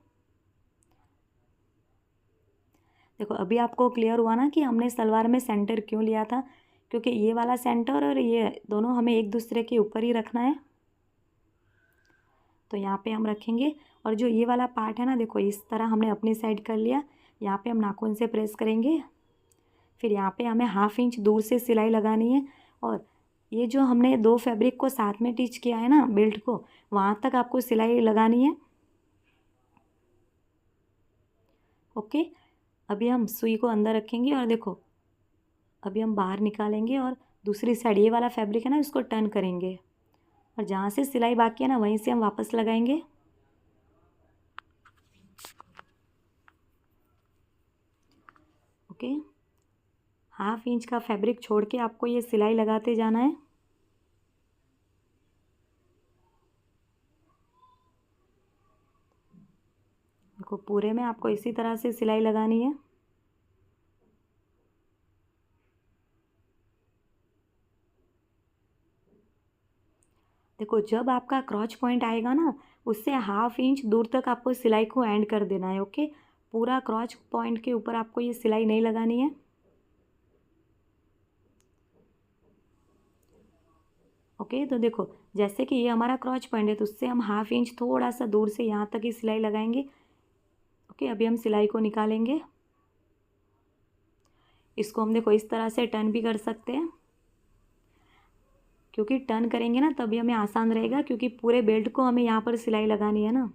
देखो अभी आपको क्लियर हुआ ना कि हमने सलवार में सेंटर क्यों लिया था, क्योंकि ये वाला सेंटर और ये दोनों हमें एक दूसरे के ऊपर ही रखना है। तो यहाँ पे हम रखेंगे और जो ये वाला पार्ट है ना, देखो इस तरह हमने अपनी साइड कर लिया। यहाँ पे हम नाखून से प्रेस करेंगे, फिर यहाँ पे हमें 1/2 इंच दूर से सिलाई लगानी है। और ये जो हमने 2 फैब्रिक को साथ में टिच किया है ना बेल्ट को, वहाँ तक आपको सिलाई लगानी है। ओके, अभी हम सुई को अंदर रखेंगे और देखो अभी हम बाहर निकालेंगे और दूसरी साइड ये वाला फैब्रिक है ना, इसको टर्न करेंगे और जहाँ से सिलाई बाकी है ना वहीं से हम वापस लगाएंगे। ओके, 1/2 इंच का फैब्रिक छोड़ के आपको ये सिलाई लगाते जाना है। देखो पूरे में आपको इसी तरह से सिलाई लगानी है। देखो जब आपका क्रॉच पॉइंट आएगा ना, उससे 1/2 इंच दूर तक आपको सिलाई को एंड कर देना है। ओके, पूरा क्रॉच पॉइंट के ऊपर आपको ये सिलाई नहीं लगानी है। ओके, तो देखो जैसे कि ये हमारा क्रॉच पॉइंट है, तो उससे हम 1/2 इंच थोड़ा सा दूर से यहाँ तक ही सिलाई लगाएंगे। ओके, अभी हम सिलाई को निकालेंगे। इसको हम देखो इस तरह से टर्न भी कर सकते हैं, क्योंकि टर्न करेंगे ना तभी हमें आसान रहेगा, क्योंकि पूरे बेल्ट को हमें यहाँ पर सिलाई लगानी है ना।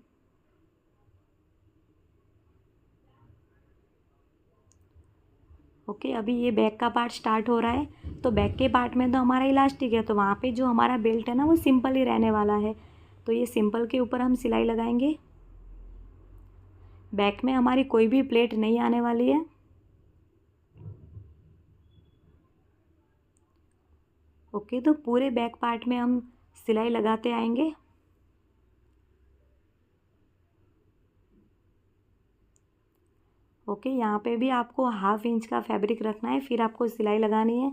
ओके, अभी ये बैक का पार्ट स्टार्ट हो रहा है। तो बैक के पार्ट में तो हमारा इलास्टिक है, तो वहाँ पे जो हमारा बेल्ट है ना वो सिंपल ही रहने वाला है। तो ये सिंपल के ऊपर हम सिलाई लगाएंगे। बैक में हमारी कोई भी प्लेट नहीं आने वाली है। ओके, तो पूरे बैक पार्ट में हम सिलाई लगाते आएंगे। ओके, यहाँ पे भी आपको 1/2 इंच का फैब्रिक रखना है, फिर आपको सिलाई लगानी है।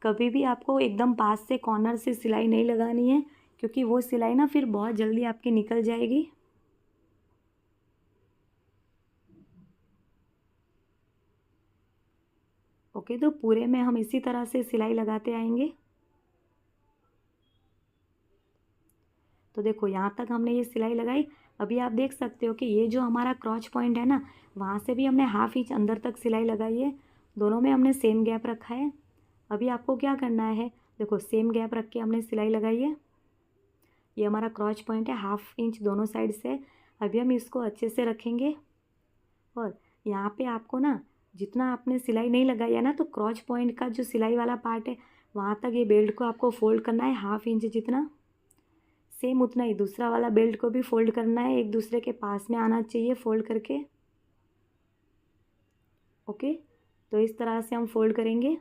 कभी भी आपको एकदम पास से कॉर्नर से सिलाई नहीं लगानी है, क्योंकि वो सिलाई ना फिर बहुत जल्दी आपकी निकल जाएगी। ओके, तो पूरे में हम इसी तरह से सिलाई लगाते आएंगे। तो देखो यहाँ तक हमने ये सिलाई लगाई। अभी आप देख सकते हो कि ये जो हमारा क्रॉच पॉइंट है ना, वहाँ से भी हमने 1/2 इंच अंदर तक सिलाई लगाई है। दोनों में हमने सेम गैप रखा है। अभी आपको क्या करना है, देखो सेम गैप रख के हमने सिलाई लगाई है। ये हमारा क्रॉच पॉइंट है, 1/2 इंच दोनों साइड से। अभी हम इसको अच्छे से रखेंगे। और यहाँ पे आपको ना जितना आपने सिलाई नहीं लगाई है ना, तो क्रॉच पॉइंट का जो सिलाई वाला पार्ट है वहाँ तक ये बेल्ट को आपको फोल्ड करना है 1/2 इंच जितना। सेम उतना ही दूसरा वाला बेल्ट को भी फोल्ड करना है, एक दूसरे के पास में आना चाहिए फोल्ड करके। ओके, तो इस तरह से हम फोल्ड करेंगे।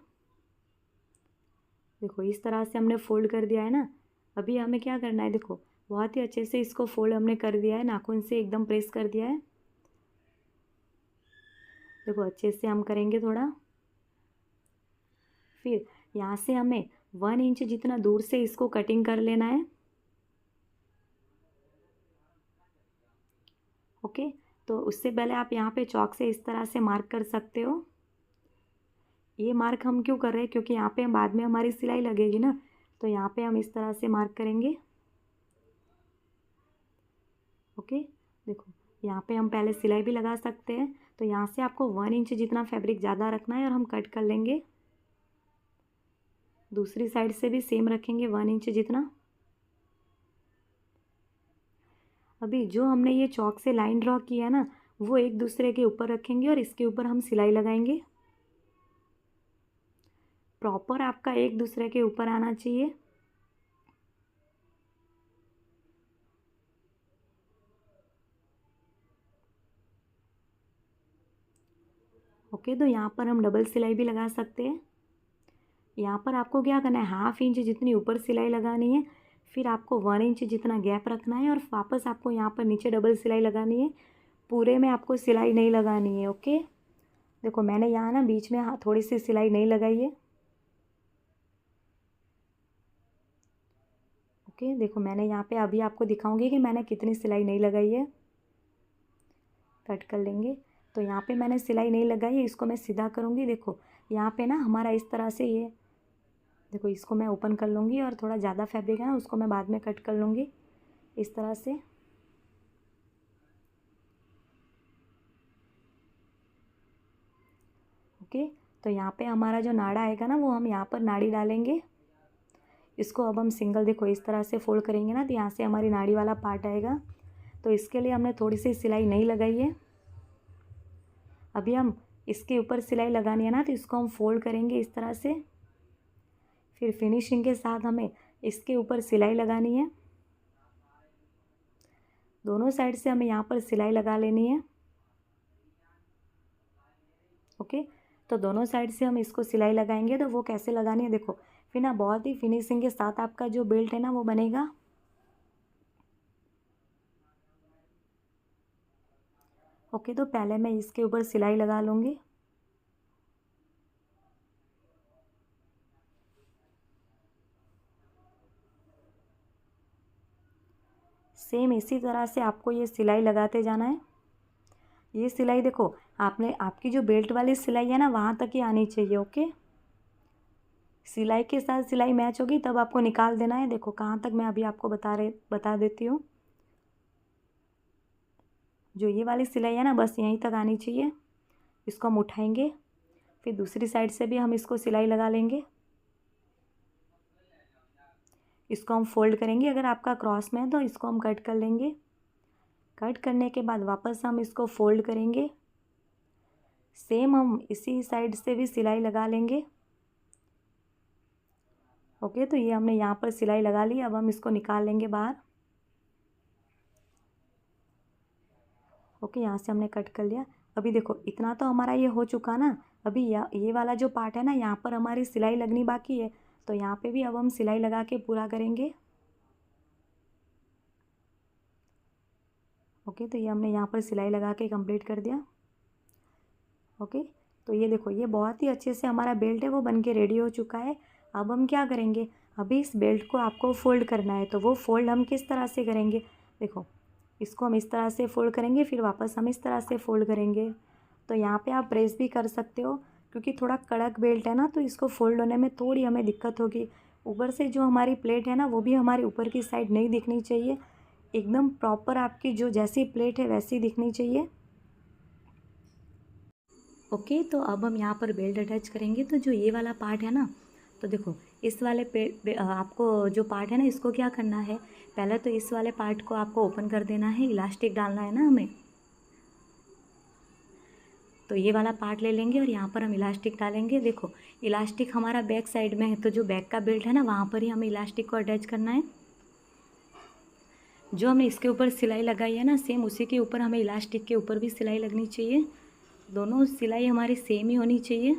देखो इस तरह से हमने फोल्ड कर दिया है ना। अभी हमें क्या करना है, देखो बहुत ही अच्छे से इसको फोल्ड हमने कर दिया है, नाखून से एकदम प्रेस कर दिया है। देखो अच्छे से हम करेंगे थोड़ा। फिर यहाँ से हमें 1 इंच जितना दूर से इसको कटिंग कर लेना है। ओके, तो उससे पहले आप यहाँ पे चॉक से इस तरह से मार्क कर सकते हो। ये मार्क हम क्यों कर रहे हैं, क्योंकि यहाँ पे हम बाद में हमारी सिलाई लगेगी ना, तो यहाँ पे हम इस तरह से मार्क करेंगे। ओके, देखो यहाँ पे हम पहले सिलाई भी लगा सकते हैं। तो यहाँ से आपको 1 इंच जितना फैब्रिक ज़्यादा रखना है और हम कट कर लेंगे। दूसरी साइड से भी सेम रखेंगे 1 इंच जितना। अभी जो हमने ये चॉक से लाइन ड्रॉ किया है ना, वो एक दूसरे के ऊपर रखेंगे और इसके ऊपर हम सिलाई लगाएंगे। प्रॉपर आपका एक दूसरे के ऊपर आना चाहिए। ओके, तो यहाँ पर हम डबल सिलाई भी लगा सकते हैं। यहाँ पर आपको क्या करना है, 1/2 इंच जितनी ऊपर सिलाई लगानी है, फिर आपको 1 इंच जितना गैप रखना है और वापस आपको यहाँ पर नीचे डबल सिलाई लगानी है। पूरे में आपको सिलाई नहीं लगानी है। ओके, देखो मैंने यहाँ ना बीच में थोड़ी सी सिलाई नहीं लगाई है। ओके, देखो मैंने यहाँ पे अभी आपको दिखाऊंगी कि मैंने कितनी सिलाई नहीं लगाई है। कट कर लेंगे। तो यहाँ पे मैंने सिलाई नहीं लगाई है, इसको मैं सीधा करूँगी। देखो यहाँ पे ना हमारा इस तरह से ये, देखो इसको मैं ओपन कर लूँगी और थोड़ा ज़्यादा फैब्रिक है ना उसको मैं बाद में कट कर लूँगी इस तरह से। ओके, तो यहाँ पे हमारा जो नाड़ा आएगा ना, वो हम यहाँ पर नाड़ी डालेंगे। इसको अब हम सिंगल, देखो इस तरह से फोल्ड करेंगे ना, तो यहाँ से हमारी नाड़ी वाला पार्ट आएगा। तो इसके लिए हमने थोड़ी सी सिलाई नहीं लगाई है। अभी हम इसके ऊपर सिलाई लगानी है ना, तो इसको हम फोल्ड करेंगे इस तरह से। फिर फिनिशिंग के साथ हमें इसके ऊपर सिलाई लगानी है। दोनों साइड से हमें यहाँ पर सिलाई लगा लेनी है। ओके, तो दोनों साइड से हम इसको सिलाई लगाएंगे। तो वो कैसे लगानी है, देखो फिर ना बहुत ही फिनिशिंग के साथ आपका जो बेल्ट है ना वो बनेगा। ओके, तो पहले मैं इसके ऊपर सिलाई लगा लूँगी। सेम इसी तरह से आपको ये सिलाई लगाते जाना है। ये सिलाई देखो आपकी जो बेल्ट वाली सिलाई है ना वहाँ तक ही आनी चाहिए। ओके, सिलाई के साथ सिलाई मैच होगी तब आपको निकाल देना है। देखो कहाँ तक मैं अभी आपको बता देती हूँ। जो ये वाली सिलाई है ना बस यहीं तक आनी चाहिए। इसको हम उठाएंगे, फिर दूसरी साइड से भी हम इसको सिलाई लगा लेंगे। इसको हम फोल्ड करेंगे, अगर आपका क्रॉस में है तो इसको हम कट कर लेंगे। कट करने के बाद वापस हम इसको फोल्ड करेंगे। सेम हम इसी साइड से भी सिलाई लगा लेंगे। ओके, तो ये हमने यहाँ पर सिलाई लगा ली। अब हम इसको निकाल लेंगे बाहर। ओके, यहाँ से हमने कट कर लिया। अभी देखो इतना तो हमारा ये हो चुका ना। अभी ये वाला जो पार्ट है ना यहाँ पर हमारी सिलाई लगनी बाकी है, तो यहाँ पे भी अब हम सिलाई लगा के पूरा करेंगे। ओके, तो ये हमने यहाँ पर सिलाई लगा के कंप्लीट कर दिया। ओके, तो ये देखो ये बहुत ही अच्छे से हमारा बेल्ट है वो बन के रेडी हो चुका है। अब हम क्या करेंगे, अभी इस बेल्ट को आपको फ़ोल्ड करना है। तो वो फ़ोल्ड हम किस तरह से करेंगे, देखो इसको हम इस तरह से फ़ोल्ड करेंगे, फिर वापस हम इस तरह से फ़ोल्ड करेंगे। तो यहाँ पे आप प्रेस भी कर सकते हो, क्योंकि थोड़ा कड़क बेल्ट है ना तो इसको फ़ोल्ड होने में थोड़ी हमें दिक्कत होगी। ऊपर से जो हमारी प्लेट है ना वो भी हमारी ऊपर की साइड नहीं दिखनी चाहिए, एकदम प्रॉपर आपकी जो जैसी प्लेट है वैसी दिखनी चाहिए। ओके, तो अब हम यहाँ पर बेल्ट अटैच करेंगे। तो जो ये वाला पार्ट है ना, तो देखो इस वाले आपको जो पार्ट है ना इसको क्या करना है, पहले तो इस वाले पार्ट को आपको ओपन कर देना है, इलास्टिक डालना है ना हमें। तो ये वाला पार्ट ले लेंगे और यहाँ पर हम इलास्टिक डालेंगे। देखो इलास्टिक हमारा बैक साइड में है, तो जो बैक का बेल्ट है ना वहाँ पर ही हमें इलास्टिक को अटैच करना है। जो हमने इसके ऊपर सिलाई लगाई है ना सेम उसी के ऊपर हमें इलास्टिक के ऊपर भी सिलाई लगनी चाहिए। दोनों सिलाई हमारी सेम ही होनी चाहिए।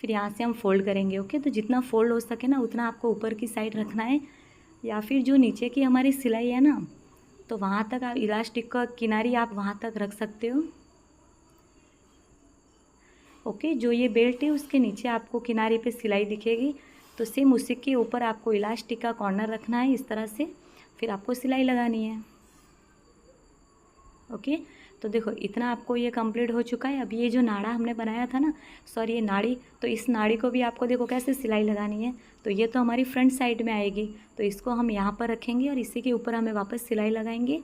फिर यहाँ से हम फोल्ड करेंगे। ओके, तो जितना फोल्ड हो सके ना उतना आपको ऊपर की साइड रखना है, या फिर जो नीचे की हमारी सिलाई है ना तो वहाँ तक आप इलास्टिक का किनारी आप वहाँ तक रख सकते हो। ओके, जो ये बेल्ट है उसके नीचे आपको किनारे पे सिलाई दिखेगी, तो सेम उसी के ऊपर आपको इलास्टिक का कॉर्नर रखना है इस तरह से, फिर आपको सिलाई लगानी है। ओके, तो देखो इतना आपको ये कंप्लीट हो चुका है। अब ये जो नाड़ा हमने बनाया था ना, सॉरी ये नाड़ी, तो इस नाड़ी को भी आपको देखो कैसे सिलाई लगानी है। तो ये तो हमारी फ्रंट साइड में आएगी, तो इसको हम यहाँ पर रखेंगे और इसी के ऊपर हमें वापस सिलाई लगाएंगे।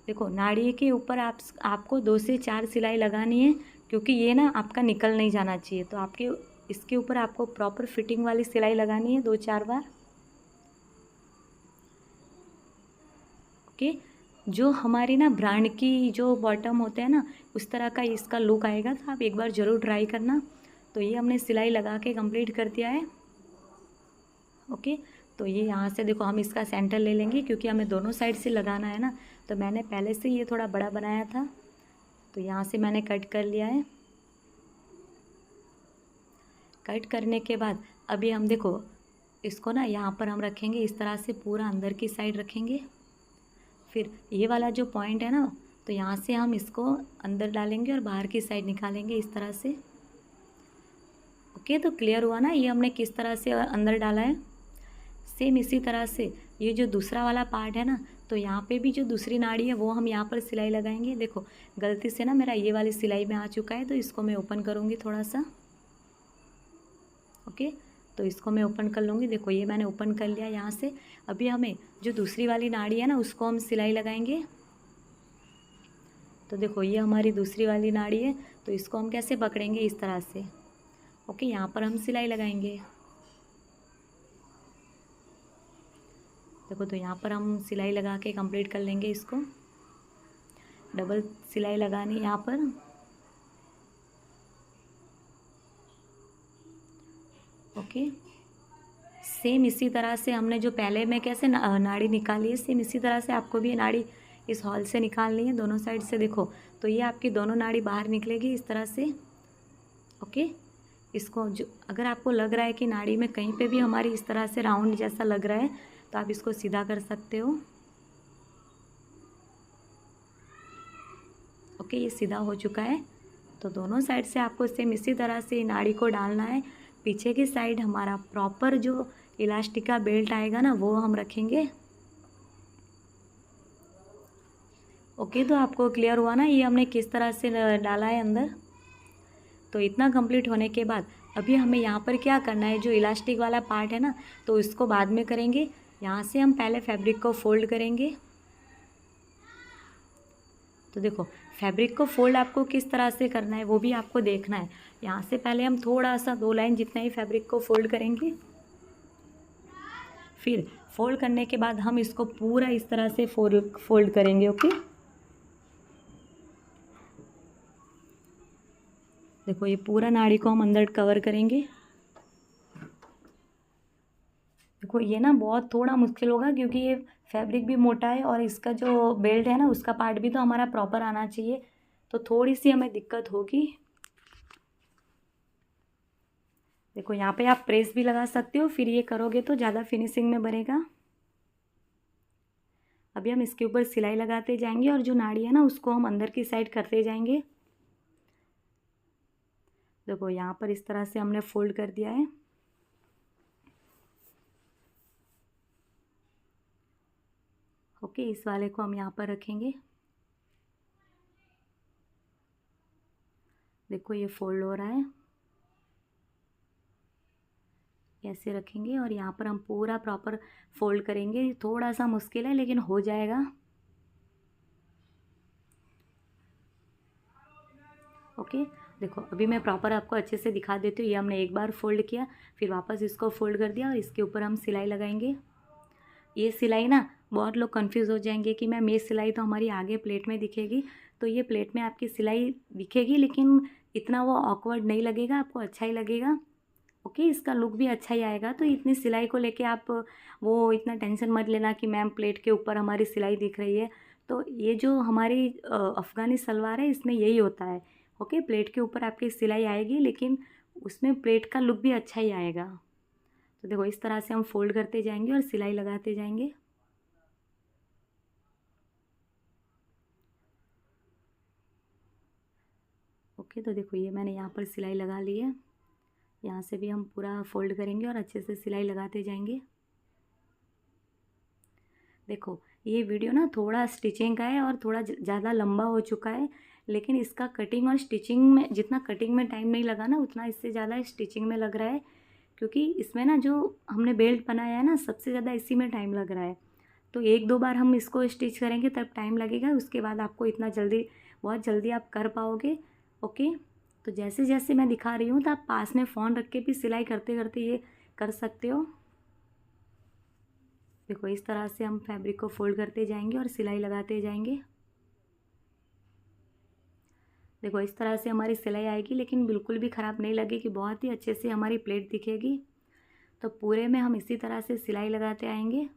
देखो नाड़ी के ऊपर आपको 2 से 4 सिलाई लगानी है, क्योंकि ये ना आपका निकल नहीं जाना चाहिए। तो आपके इसके ऊपर आपको प्रॉपर फिटिंग वाली सिलाई लगानी है 2-4 बार। ओके, जो हमारी ना ब्रांड की जो बॉटम होते हैं ना उस तरह का इसका लुक आएगा, तो आप एक बार ज़रूर ट्राई करना। तो ये हमने सिलाई लगा के कंप्लीट कर दिया है। ओके, तो ये यहाँ से देखो हम इसका सेंटर ले लेंगे, क्योंकि हमें दोनों साइड से लगाना है ना। तो मैंने पहले से ये थोड़ा बड़ा बनाया था, तो यहाँ से मैंने कट कर लिया है। कट करने के बाद अभी हम देखो इसको ना यहाँ पर हम रखेंगे इस तरह से, पूरा अंदर की साइड रखेंगे। फिर ये वाला जो पॉइंट है ना तो यहाँ से हम इसको अंदर डालेंगे और बाहर की साइड निकालेंगे इस तरह से। ओके, तो क्लियर हुआ ना ये हमने किस तरह से अंदर डाला है। सेम इसी तरह से ये जो दूसरा वाला पार्ट है ना, तो यहाँ पे भी जो दूसरी नाड़ी है वो हम यहाँ पर सिलाई लगाएंगे। देखो गलती से ना मेरा ये वाली सिलाई में आ चुका है, तो इसको मैं ओपन करूँगी थोड़ा सा। ओके, तो इसको मैं ओपन कर लूँगी। देखो ये मैंने ओपन कर लिया यहाँ से। अभी हमें जो दूसरी वाली नाड़ी है ना उसको हम सिलाई लगाएंगे। तो देखो ये हमारी दूसरी वाली नाड़ी है, तो इसको हम कैसे पकड़ेंगे इस तरह से। ओके, यहाँ पर हम सिलाई लगाएंगे। देखो तो यहाँ पर हम सिलाई लगा के कंप्लीट कर लेंगे इसको। डबल सिलाई लगानी यहाँ पर। ओके, सेम इसी तरह से हमने जो पहले में कैसे नाड़ी निकाली है, सेम इसी तरह से आपको भी नाड़ी इस हॉल से निकालनी है दोनों साइड से। देखो तो ये आपकी दोनों नाड़ी बाहर निकलेगी इस तरह से। ओके, इसको जो अगर आपको लग रहा है कि नाड़ी में कहीं पे भी हमारी इस तरह से राउंड जैसा लग रहा है, तो आप इसको सीधा कर सकते हो। ओके, ये सीधा हो चुका है। तो दोनों साइड से आपको सेम इसी तरह से नाड़ी को डालना है। पीछे की साइड हमारा प्रॉपर जो इलास्टिक का बेल्ट आएगा ना वो हम रखेंगे। ओके, तो आपको क्लियर हुआ ना ये हमने किस तरह से डाला है अंदर। तो इतना कंप्लीट होने के बाद अभी हमें यहाँ पर क्या करना है, जो इलास्टिक वाला पार्ट है ना तो इसको बाद में करेंगे। यहाँ से हम पहले फैब्रिक को फोल्ड करेंगे। तो देखो फैब्रिक को फोल्ड आपको किस तरह से करना है वो भी आपको देखना है। यहाँ से पहले हम थोड़ा सा 2 लाइन जितना ही फैब्रिक को फोल्ड करेंगे। फिर फोल्ड करने के बाद हम इसको पूरा इस तरह से फोल्ड करेंगे। ओके, देखो ये पूरा नाड़ी को हम अंदर कवर करेंगे। देखो ये ना बहुत थोड़ा मुश्किल होगा क्योंकि ये फैब्रिक भी मोटा है और इसका जो बेल्ट है ना उसका पार्ट भी तो हमारा प्रॉपर आना चाहिए, तो थोड़ी सी हमें दिक्कत होगी। देखो यहाँ पे आप प्रेस भी लगा सकते हो, फिर ये करोगे तो ज़्यादा फिनिशिंग में बनेगा। अभी हम इसके ऊपर सिलाई लगाते जाएंगे और जो नाड़ी है ना उसको हम अंदर की साइड करते जाएंगे। देखो यहाँ पर इस तरह से हमने फोल्ड कर दिया है। ओके, इस वाले को हम यहाँ पर रखेंगे। देखो ये फोल्ड हो रहा है, ऐसे रखेंगे और यहाँ पर हम पूरा प्रॉपर फोल्ड करेंगे। थोड़ा सा मुश्किल है लेकिन हो जाएगा। ओके, देखो अभी मैं प्रॉपर आपको अच्छे से दिखा देती हूँ। ये हमने एक बार फोल्ड किया, फिर वापस इसको फोल्ड कर दिया और इसके ऊपर हम सिलाई लगाएंगे। ये सिलाई ना बहुत लोग कंफ्यूज हो जाएंगे कि मैम ये सिलाई तो हमारी आगे प्लेट में दिखेगी, तो ये प्लेट में आपकी सिलाई दिखेगी लेकिन इतना वो ऑकवर्ड नहीं लगेगा, आपको अच्छा ही लगेगा। ओके, इसका लुक भी अच्छा ही आएगा। तो इतनी सिलाई को लेके आप वो इतना टेंशन मत लेना कि मैम प्लेट के ऊपर हमारी सिलाई दिख रही है। तो ये जो हमारी अफ़गानी सलवार है इसमें यही होता है। ओके, प्लेट के ऊपर आपकी सिलाई आएगी लेकिन उसमें प्लेट का लुक भी अच्छा ही आएगा। तो देखो इस तरह से हम फोल्ड करते जाएंगे और सिलाई लगाते जाएंगे। ओके, तो देखो ये मैंने यहाँ पर सिलाई लगा ली है। यहाँ से भी हम पूरा फोल्ड करेंगे और अच्छे से सिलाई लगाते जाएंगे। देखो ये वीडियो ना थोड़ा स्टिचिंग का है और थोड़ा ज़्यादा लंबा हो चुका है, लेकिन इसका कटिंग और स्टिचिंग में जितना कटिंग में टाइम नहीं लगा ना उतना इससे ज़्यादा स्टिचिंग में लग रहा है, क्योंकि इसमें ना जो हमने बेल्ट बनाया है ना सबसे ज़्यादा इसी में टाइम लग रहा है। तो 1-2 बार हम इसको स्टिच करेंगे तब टाइम लगेगा, उसके बाद आपको इतना जल्दी बहुत जल्दी आप कर पाओगे। ओके, तो जैसे जैसे मैं दिखा रही हूँ तो आप पास में फ़ोन रख के भी सिलाई करते करते ये कर सकते हो। देखो इस तरह से हम फैब्रिक को फोल्ड करते जाएंगे और सिलाई लगाते जाएंगे। देखो इस तरह से हमारी सिलाई आएगी लेकिन बिल्कुल भी ख़राब नहीं लगेगी, बहुत ही अच्छे से हमारी प्लेट दिखेगी। तो पूरे में हम इसी तरह से सिलाई लगाते आएंगे।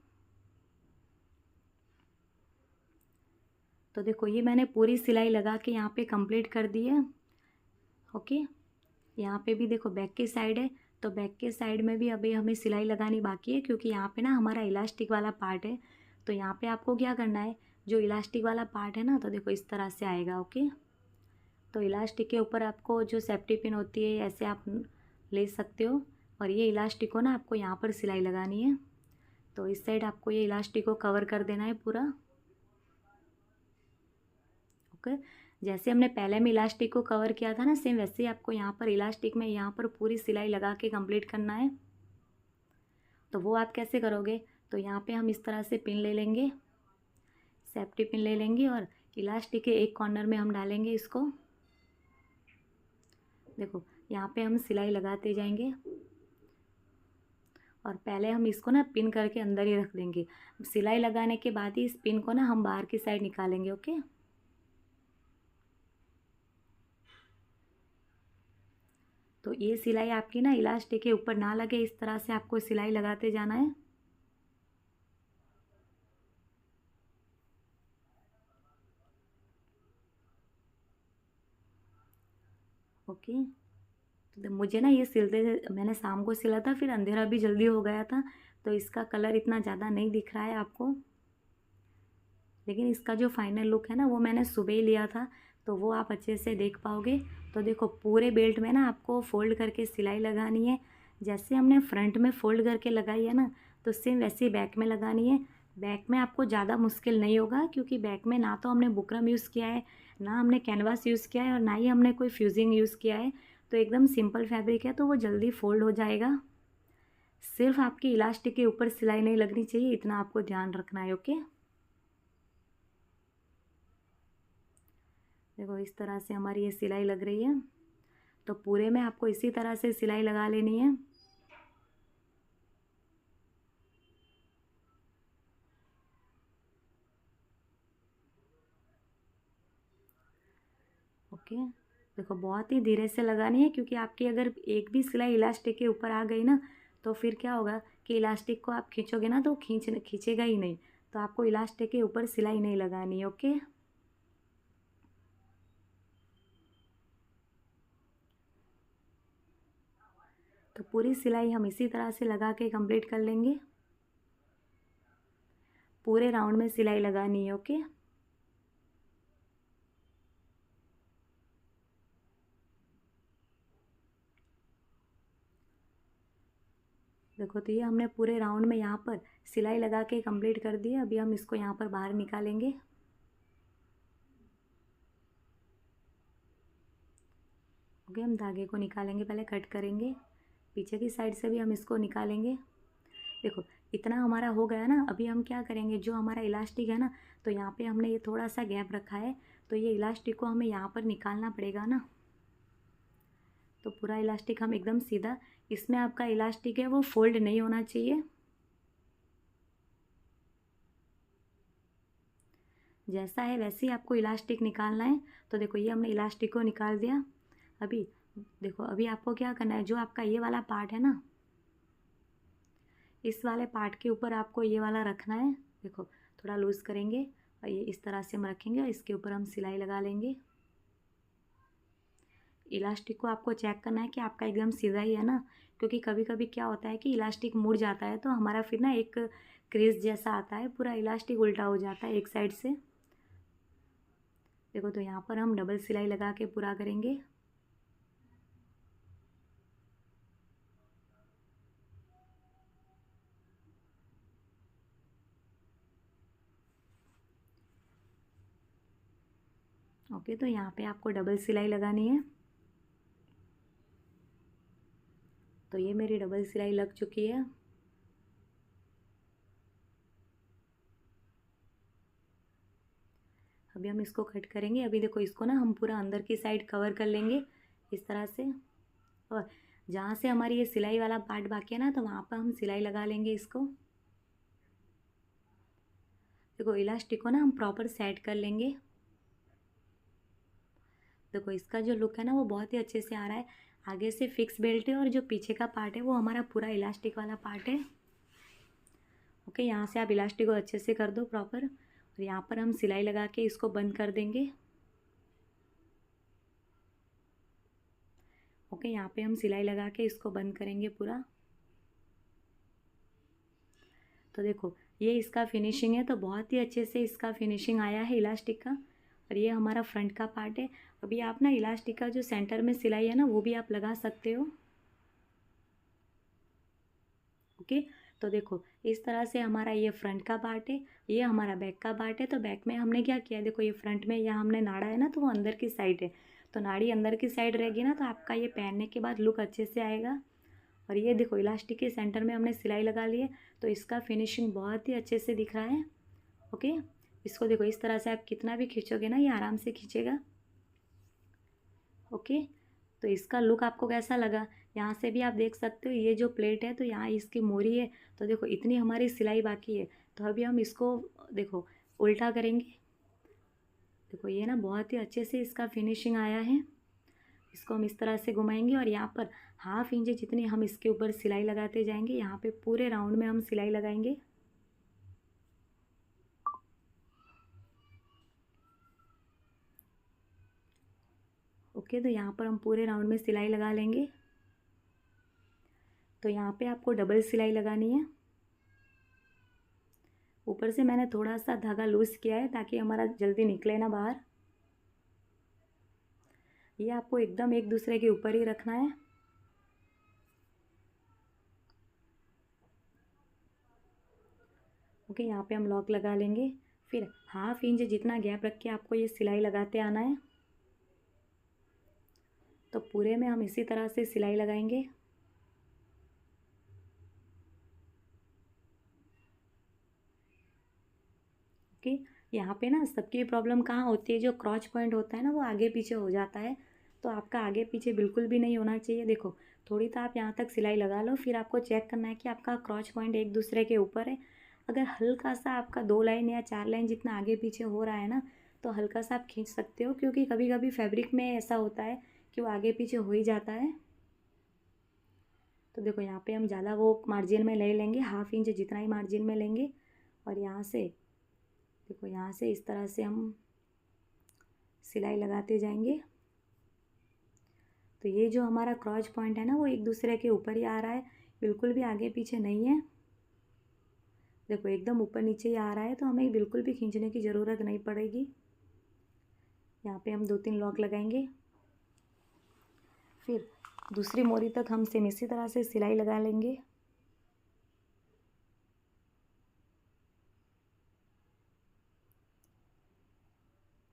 तो देखो ये मैंने पूरी सिलाई लगा के यहाँ पे कंप्लीट कर दी है। ओके, यहाँ पे भी देखो बैक की साइड है, तो बैक के साइड में भी अभी हमें सिलाई लगानी बाकी है क्योंकि यहाँ पे ना हमारा इलास्टिक वाला पार्ट है। तो यहाँ पे आपको क्या करना है, जो इलास्टिक वाला पार्ट है ना तो देखो इस तरह से आएगा। ओके, तो इलास्टिक के ऊपर आपको जो सेफ्टी पिन होती है ऐसे आप ले सकते हो और ये इलास्टिक को ना आपको यहाँ पर सिलाई लगानी है। तो इस साइड आपको ये इलास्टिक को कवर कर देना है पूरा। ओके, जैसे हमने पहले में इलास्टिक को कवर किया था ना सेम वैसे ही आपको यहाँ पर इलास्टिक में यहाँ पर पूरी सिलाई लगा के कंप्लीट करना है। तो वो आप कैसे करोगे, तो यहाँ पे हम इस तरह से पिन ले लेंगे, सेफ्टी पिन ले लेंगे और इलास्टिक के एक कॉर्नर में हम डालेंगे इसको। देखो यहाँ पे हम सिलाई लगाते जाएंगे और पहले हम इसको ना पिन करके अंदर ही रख देंगे। सिलाई लगाने के बाद ही इस पिन को ना हम बाहर की साइड निकालेंगे। ओके, तो ये सिलाई आपकी ना इलास्टिक के ऊपर ना लगे, इस तरह से आपको सिलाई लगाते जाना है। ओके, तो मुझे ना ये सिलते मैंने शाम को सिला था, फिर अंधेरा भी जल्दी हो गया था, तो इसका कलर इतना ज़्यादा नहीं दिख रहा है आपको, लेकिन इसका जो फाइनल लुक है ना वो मैंने सुबह ही लिया था, तो वो आप अच्छे से देख पाओगे। तो देखो पूरे बेल्ट में ना आपको फ़ोल्ड करके सिलाई लगानी है। जैसे हमने फ्रंट में फ़ोल्ड करके लगाई है ना तो सेम वैसे ही बैक में लगानी है। बैक में आपको ज़्यादा मुश्किल नहीं होगा, क्योंकि बैक में ना तो हमने बुकरम यूज़ किया है, ना हमने कैनवास यूज़ किया है, और ना ही हमने कोई फ्यूजिंग यूज़ किया है। तो एकदम सिंपल फैब्रिक है, तो वो जल्दी फोल्ड हो जाएगा। सिर्फ आपकी इलास्टिक के ऊपर सिलाई नहीं लगनी चाहिए, इतना आपको ध्यान रखना है। ओके, देखो इस तरह से हमारी ये सिलाई लग रही है, तो पूरे में आपको इसी तरह से सिलाई लगा लेनी है। ओके, देखो बहुत ही धीरे से लगानी है, क्योंकि आपकी अगर एक भी सिलाई इलास्टिक के ऊपर आ गई ना, तो फिर क्या होगा कि इलास्टिक को आप खींचोगे ना तो खींचेगा ही नहीं। तो आपको इलास्टिक के ऊपर सिलाई नहीं लगानी है। ओके, तो पूरी सिलाई हम इसी तरह से लगा के कंप्लीट कर लेंगे। पूरे राउंड में सिलाई लगानी है। ओके, देखो तो ये हमने पूरे राउंड में यहाँ पर सिलाई लगा के कंप्लीट कर दी है। अभी हम इसको यहाँ पर बाहर निकालेंगे। ओके, हम धागे को निकालेंगे, पहले कट करेंगे, पीछे की साइड से भी हम इसको निकालेंगे। देखो इतना हमारा हो गया ना। अभी हम क्या करेंगे, जो हमारा इलास्टिक है ना, तो यहाँ पे हमने ये थोड़ा सा गैप रखा है, तो ये इलास्टिक को हमें यहाँ पर निकालना पड़ेगा ना। तो पूरा इलास्टिक हम एकदम सीधा, इसमें आपका इलास्टिक है वो फोल्ड नहीं होना चाहिए। जैसा है वैसे ही आपको इलास्टिक निकालना है। तो देखो ये हमने इलास्टिक को निकाल दिया। अभी देखो, अभी आपको क्या करना है, जो आपका ये वाला पार्ट है ना, इस वाले पार्ट के ऊपर आपको ये वाला रखना है। देखो थोड़ा लूज़ करेंगे और ये इस तरह से हम रखेंगे, और इसके ऊपर हम सिलाई लगा लेंगे। इलास्टिक को आपको चेक करना है कि आपका एकदम सीधा ही है ना, क्योंकि कभी कभी क्या होता है कि इलास्टिक मुड़ जाता है, तो हमारा फिर ना एक क्रीज जैसा आता है, पूरा इलास्टिक उल्टा हो जाता है एक साइड से। देखो तो यहाँ पर हम डबल सिलाई लगा के पूरा करेंगे। ओके, तो यहाँ पे आपको डबल सिलाई लगानी है। तो ये मेरी डबल सिलाई लग चुकी है। अभी हम इसको कट करेंगे। अभी देखो इसको ना हम पूरा अंदर की साइड कवर कर लेंगे इस तरह से, और जहाँ से हमारी ये सिलाई वाला पार्ट बाकी है ना, तो वहाँ पर हम सिलाई लगा लेंगे इसको। देखो इलास्टिक को ना हम प्रॉपर सेट कर लेंगे। देखो इसका जो लुक है ना वो बहुत ही अच्छे से आ रहा है। आगे से फिक्स बेल्ट है, और जो पीछे का पार्ट है वो हमारा पूरा इलास्टिक वाला पार्ट है। ओके, यहाँ से आप इलास्टिक को अच्छे से कर दो प्रॉपर, और यहाँ पर हम सिलाई लगा के इसको बंद कर देंगे। ओके, यहाँ पे हम सिलाई लगा के इसको बंद करेंगे पूरा। तो देखो ये इसका फिनिशिंग है, तो बहुत ही अच्छे से इसका फिनिशिंग आया है इलास्टिक का। और ये हमारा फ्रंट का पार्ट है। अभी आप ना इलास्टिक का जो सेंटर में सिलाई है ना, वो भी आप लगा सकते हो। ओके, तो देखो इस तरह से हमारा ये फ्रंट का पार्ट है, ये हमारा बैक का पार्ट है। तो बैक में हमने क्या किया, देखो ये फ्रंट में यहाँ हमने नाड़ा है ना, तो वो अंदर की साइड है। तो नाड़ी अंदर की साइड रहेगी ना, तो आपका ये पहनने के बाद लुक अच्छे से आएगा। और ये देखो इलास्टिक के सेंटर में हमने सिलाई लगा ली है, तो इसका फिनिशिंग बहुत ही अच्छे से दिख रहा है। ओके, इसको देखो इस तरह से आप कितना भी खींचोगे ना, ये आराम से खींचेगा। ओके, तो इसका लुक आपको कैसा लगा, यहाँ से भी आप देख सकते हो। ये जो प्लेट है तो यहाँ इसकी मोरी है, तो देखो इतनी हमारी सिलाई बाकी है। तो अभी हम इसको देखो उल्टा करेंगे। देखो ये ना बहुत ही अच्छे से इसका फिनिशिंग आया है। इसको हम इस तरह से घुमाएंगे, और यहाँ पर 1/2 इंच जितनी हम इसके ऊपर सिलाई लगाते जाएंगे। यहाँ पे पूरे राउंड में हम सिलाई लगाएंगे। ओके, तो यहाँ पर हम पूरे राउंड में सिलाई लगा लेंगे। तो यहाँ पे आपको डबल सिलाई लगानी है। ऊपर से मैंने थोड़ा सा धागा लूज़ किया है, ताकि हमारा जल्दी निकले ना बाहर। ये आपको एकदम एक दूसरे के ऊपर ही रखना है। ओके, यहाँ पे हम लॉक लगा लेंगे। फिर 1/2 इंच जितना गैप रख के आपको ये सिलाई लगाते आना है। तो पूरे में हम इसी तरह से सिलाई लगाएंगे। ओके, यहाँ पे ना सबकी प्रॉब्लम कहाँ होती है, जो क्रॉच पॉइंट होता है ना वो आगे पीछे हो जाता है। तो आपका आगे पीछे बिल्कुल भी नहीं होना चाहिए। देखो, थोड़ी तो आप यहाँ तक सिलाई लगा लो, फिर आपको चेक करना है कि आपका क्रॉच पॉइंट एक दूसरे के ऊपर है। अगर हल्का सा आपका 2 लाइन या 4 लाइन जितना आगे पीछे हो रहा है ना, तो हल्का सा आप खींच सकते हो, क्योंकि कभी कभी फैब्रिक में ऐसा होता है कि वो आगे पीछे हो ही जाता है। तो देखो, यहाँ पे हम ज़्यादा वो मार्जिन में ले लेंगे, 1/2 इंच जितना ही मार्जिन में लेंगे। और यहाँ से देखो, यहाँ से इस तरह से हम सिलाई लगाते जाएंगे। तो ये जो हमारा क्रॉच पॉइंट है ना, वो एक दूसरे के ऊपर ही आ रहा है, बिल्कुल भी आगे पीछे नहीं है। देखो, एकदम ऊपर नीचे ही आ रहा है, तो हमें बिल्कुल भी खींचने की ज़रूरत नहीं पड़ेगी। यहाँ पे हम 2-3 लॉक लगाएंगे। फिर दूसरी मोरी तक हम सेम इसी तरह से सिलाई लगा लेंगे।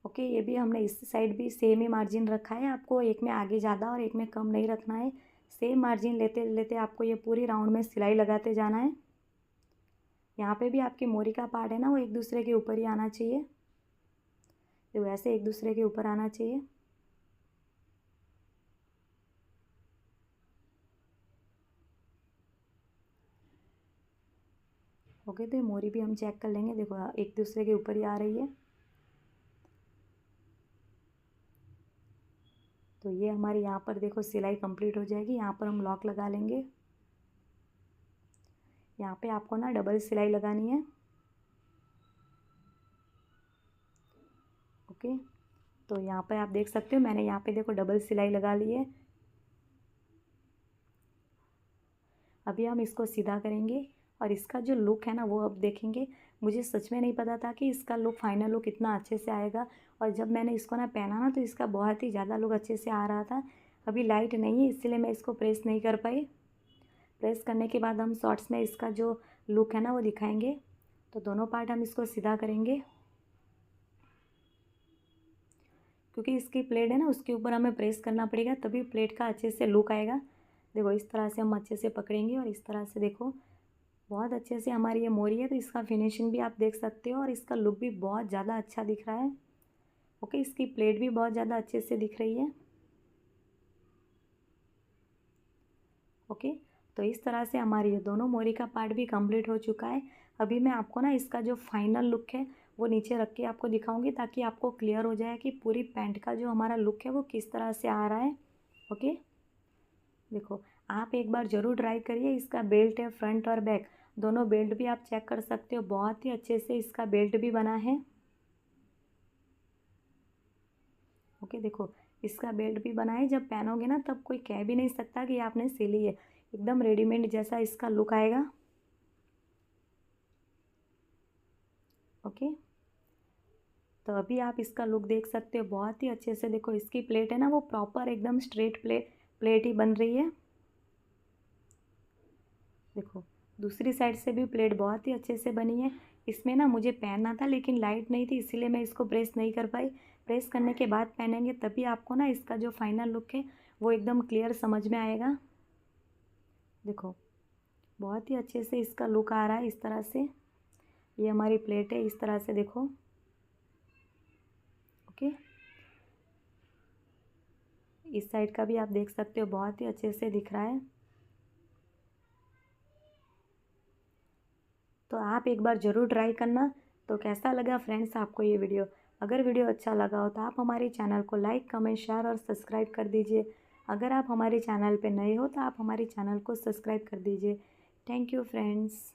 ओके, ये भी हमने इस साइड भी सेम ही मार्जिन रखा है। आपको एक में आगे ज़्यादा और एक में कम नहीं रखना है। सेम मार्जिन लेते लेते आपको ये पूरी राउंड में सिलाई लगाते जाना है। यहाँ पे भी आपकी मोरी का पार्ट है ना, वो एक दूसरे के ऊपर ही आना चाहिए। तो वैसे एक दूसरे के ऊपर आना चाहिए। ओके, तो ये मोरी भी हम चेक कर लेंगे। देखो, एक दूसरे के ऊपर ही आ रही है। तो ये हमारी यहाँ पर देखो सिलाई कंप्लीट हो जाएगी। यहाँ पर हम लॉक लगा लेंगे। यहाँ पे आपको ना डबल सिलाई लगानी है। ओके, तो यहाँ पे आप देख सकते हो, मैंने यहाँ पे देखो डबल सिलाई लगा ली है। अभी हम इसको सीधा करेंगे और इसका जो लुक है ना वो अब देखेंगे। मुझे सच में नहीं पता था कि इसका लुक, फाइनल लुक इतना अच्छे से आएगा। और जब मैंने इसको ना पहना ना, तो इसका बहुत ही ज़्यादा लुक अच्छे से आ रहा था। अभी लाइट नहीं है, इसलिए मैं इसको प्रेस नहीं कर पाई। प्रेस करने के बाद हम शॉर्ट्स में इसका जो लुक है ना वो दिखाएंगे। तो दोनों पार्ट हम इसको सीधा करेंगे, क्योंकि इसकी प्लेट है ना उसके ऊपर हमें प्रेस करना पड़ेगा, तभी प्लेट का अच्छे से लुक आएगा। देखो, इस तरह से हम अच्छे से पकड़ेंगे और इस तरह से देखो बहुत अच्छे से हमारी ये मोरी है। तो इसका फिनिशिंग भी आप देख सकते हो और इसका लुक भी बहुत ज़्यादा अच्छा दिख रहा है। ओके, इसकी प्लेट भी बहुत ज़्यादा अच्छे से दिख रही है। ओके, तो इस तरह से हमारी ये दोनों मोरी का पार्ट भी कंप्लीट हो चुका है। अभी मैं आपको ना इसका जो फाइनल लुक है वो नीचे रख के आपको दिखाऊंगी, ताकि आपको क्लियर हो जाए कि पूरी पैंट का जो हमारा लुक है वो किस तरह से आ रहा है। ओके, देखो, आप एक बार ज़रूर ट्राई करिए। इसका बेल्ट है, फ्रंट और बैक दोनों बेल्ट भी आप चेक कर सकते हो। बहुत ही अच्छे से इसका बेल्ट भी बना है। ओके, देखो, इसका बेल्ट भी बना है। जब पहनोगे ना तब कोई कह भी नहीं सकता कि आपने सिली है। एकदम रेडीमेड जैसा इसका लुक आएगा। ओके, तो अभी आप इसका लुक देख सकते हो बहुत ही अच्छे से। देखो, इसकी प्लेट है ना वो प्रॉपर एकदम स्ट्रेट प्लेट ही बन रही है। देखो, दूसरी साइड से भी प्लेट बहुत ही अच्छे से बनी है। इसमें ना मुझे पहनना था, लेकिन लाइट नहीं थी, इसीलिए मैं इसको प्रेस नहीं कर पाई। प्रेस करने के बाद पहनेंगे तभी आपको ना इसका जो फाइनल लुक है वो एकदम क्लियर समझ में आएगा। देखो, बहुत ही अच्छे से इसका लुक आ रहा है इस तरह से। ये हमारी प्लेट है इस तरह से, देखो। ओके, इस साइड का भी आप देख सकते हो बहुत ही अच्छे से दिख रहा है। तो आप एक बार ज़रूर ट्राई करना। तो कैसा लगा फ्रेंड्स आपको ये वीडियो? अगर वीडियो अच्छा लगा हो तो आप हमारे चैनल को लाइक, कमेंट, शेयर और सब्सक्राइब कर दीजिए। अगर आप हमारे चैनल पे नए हो तो आप हमारे चैनल को सब्सक्राइब कर दीजिए। Thank you friends.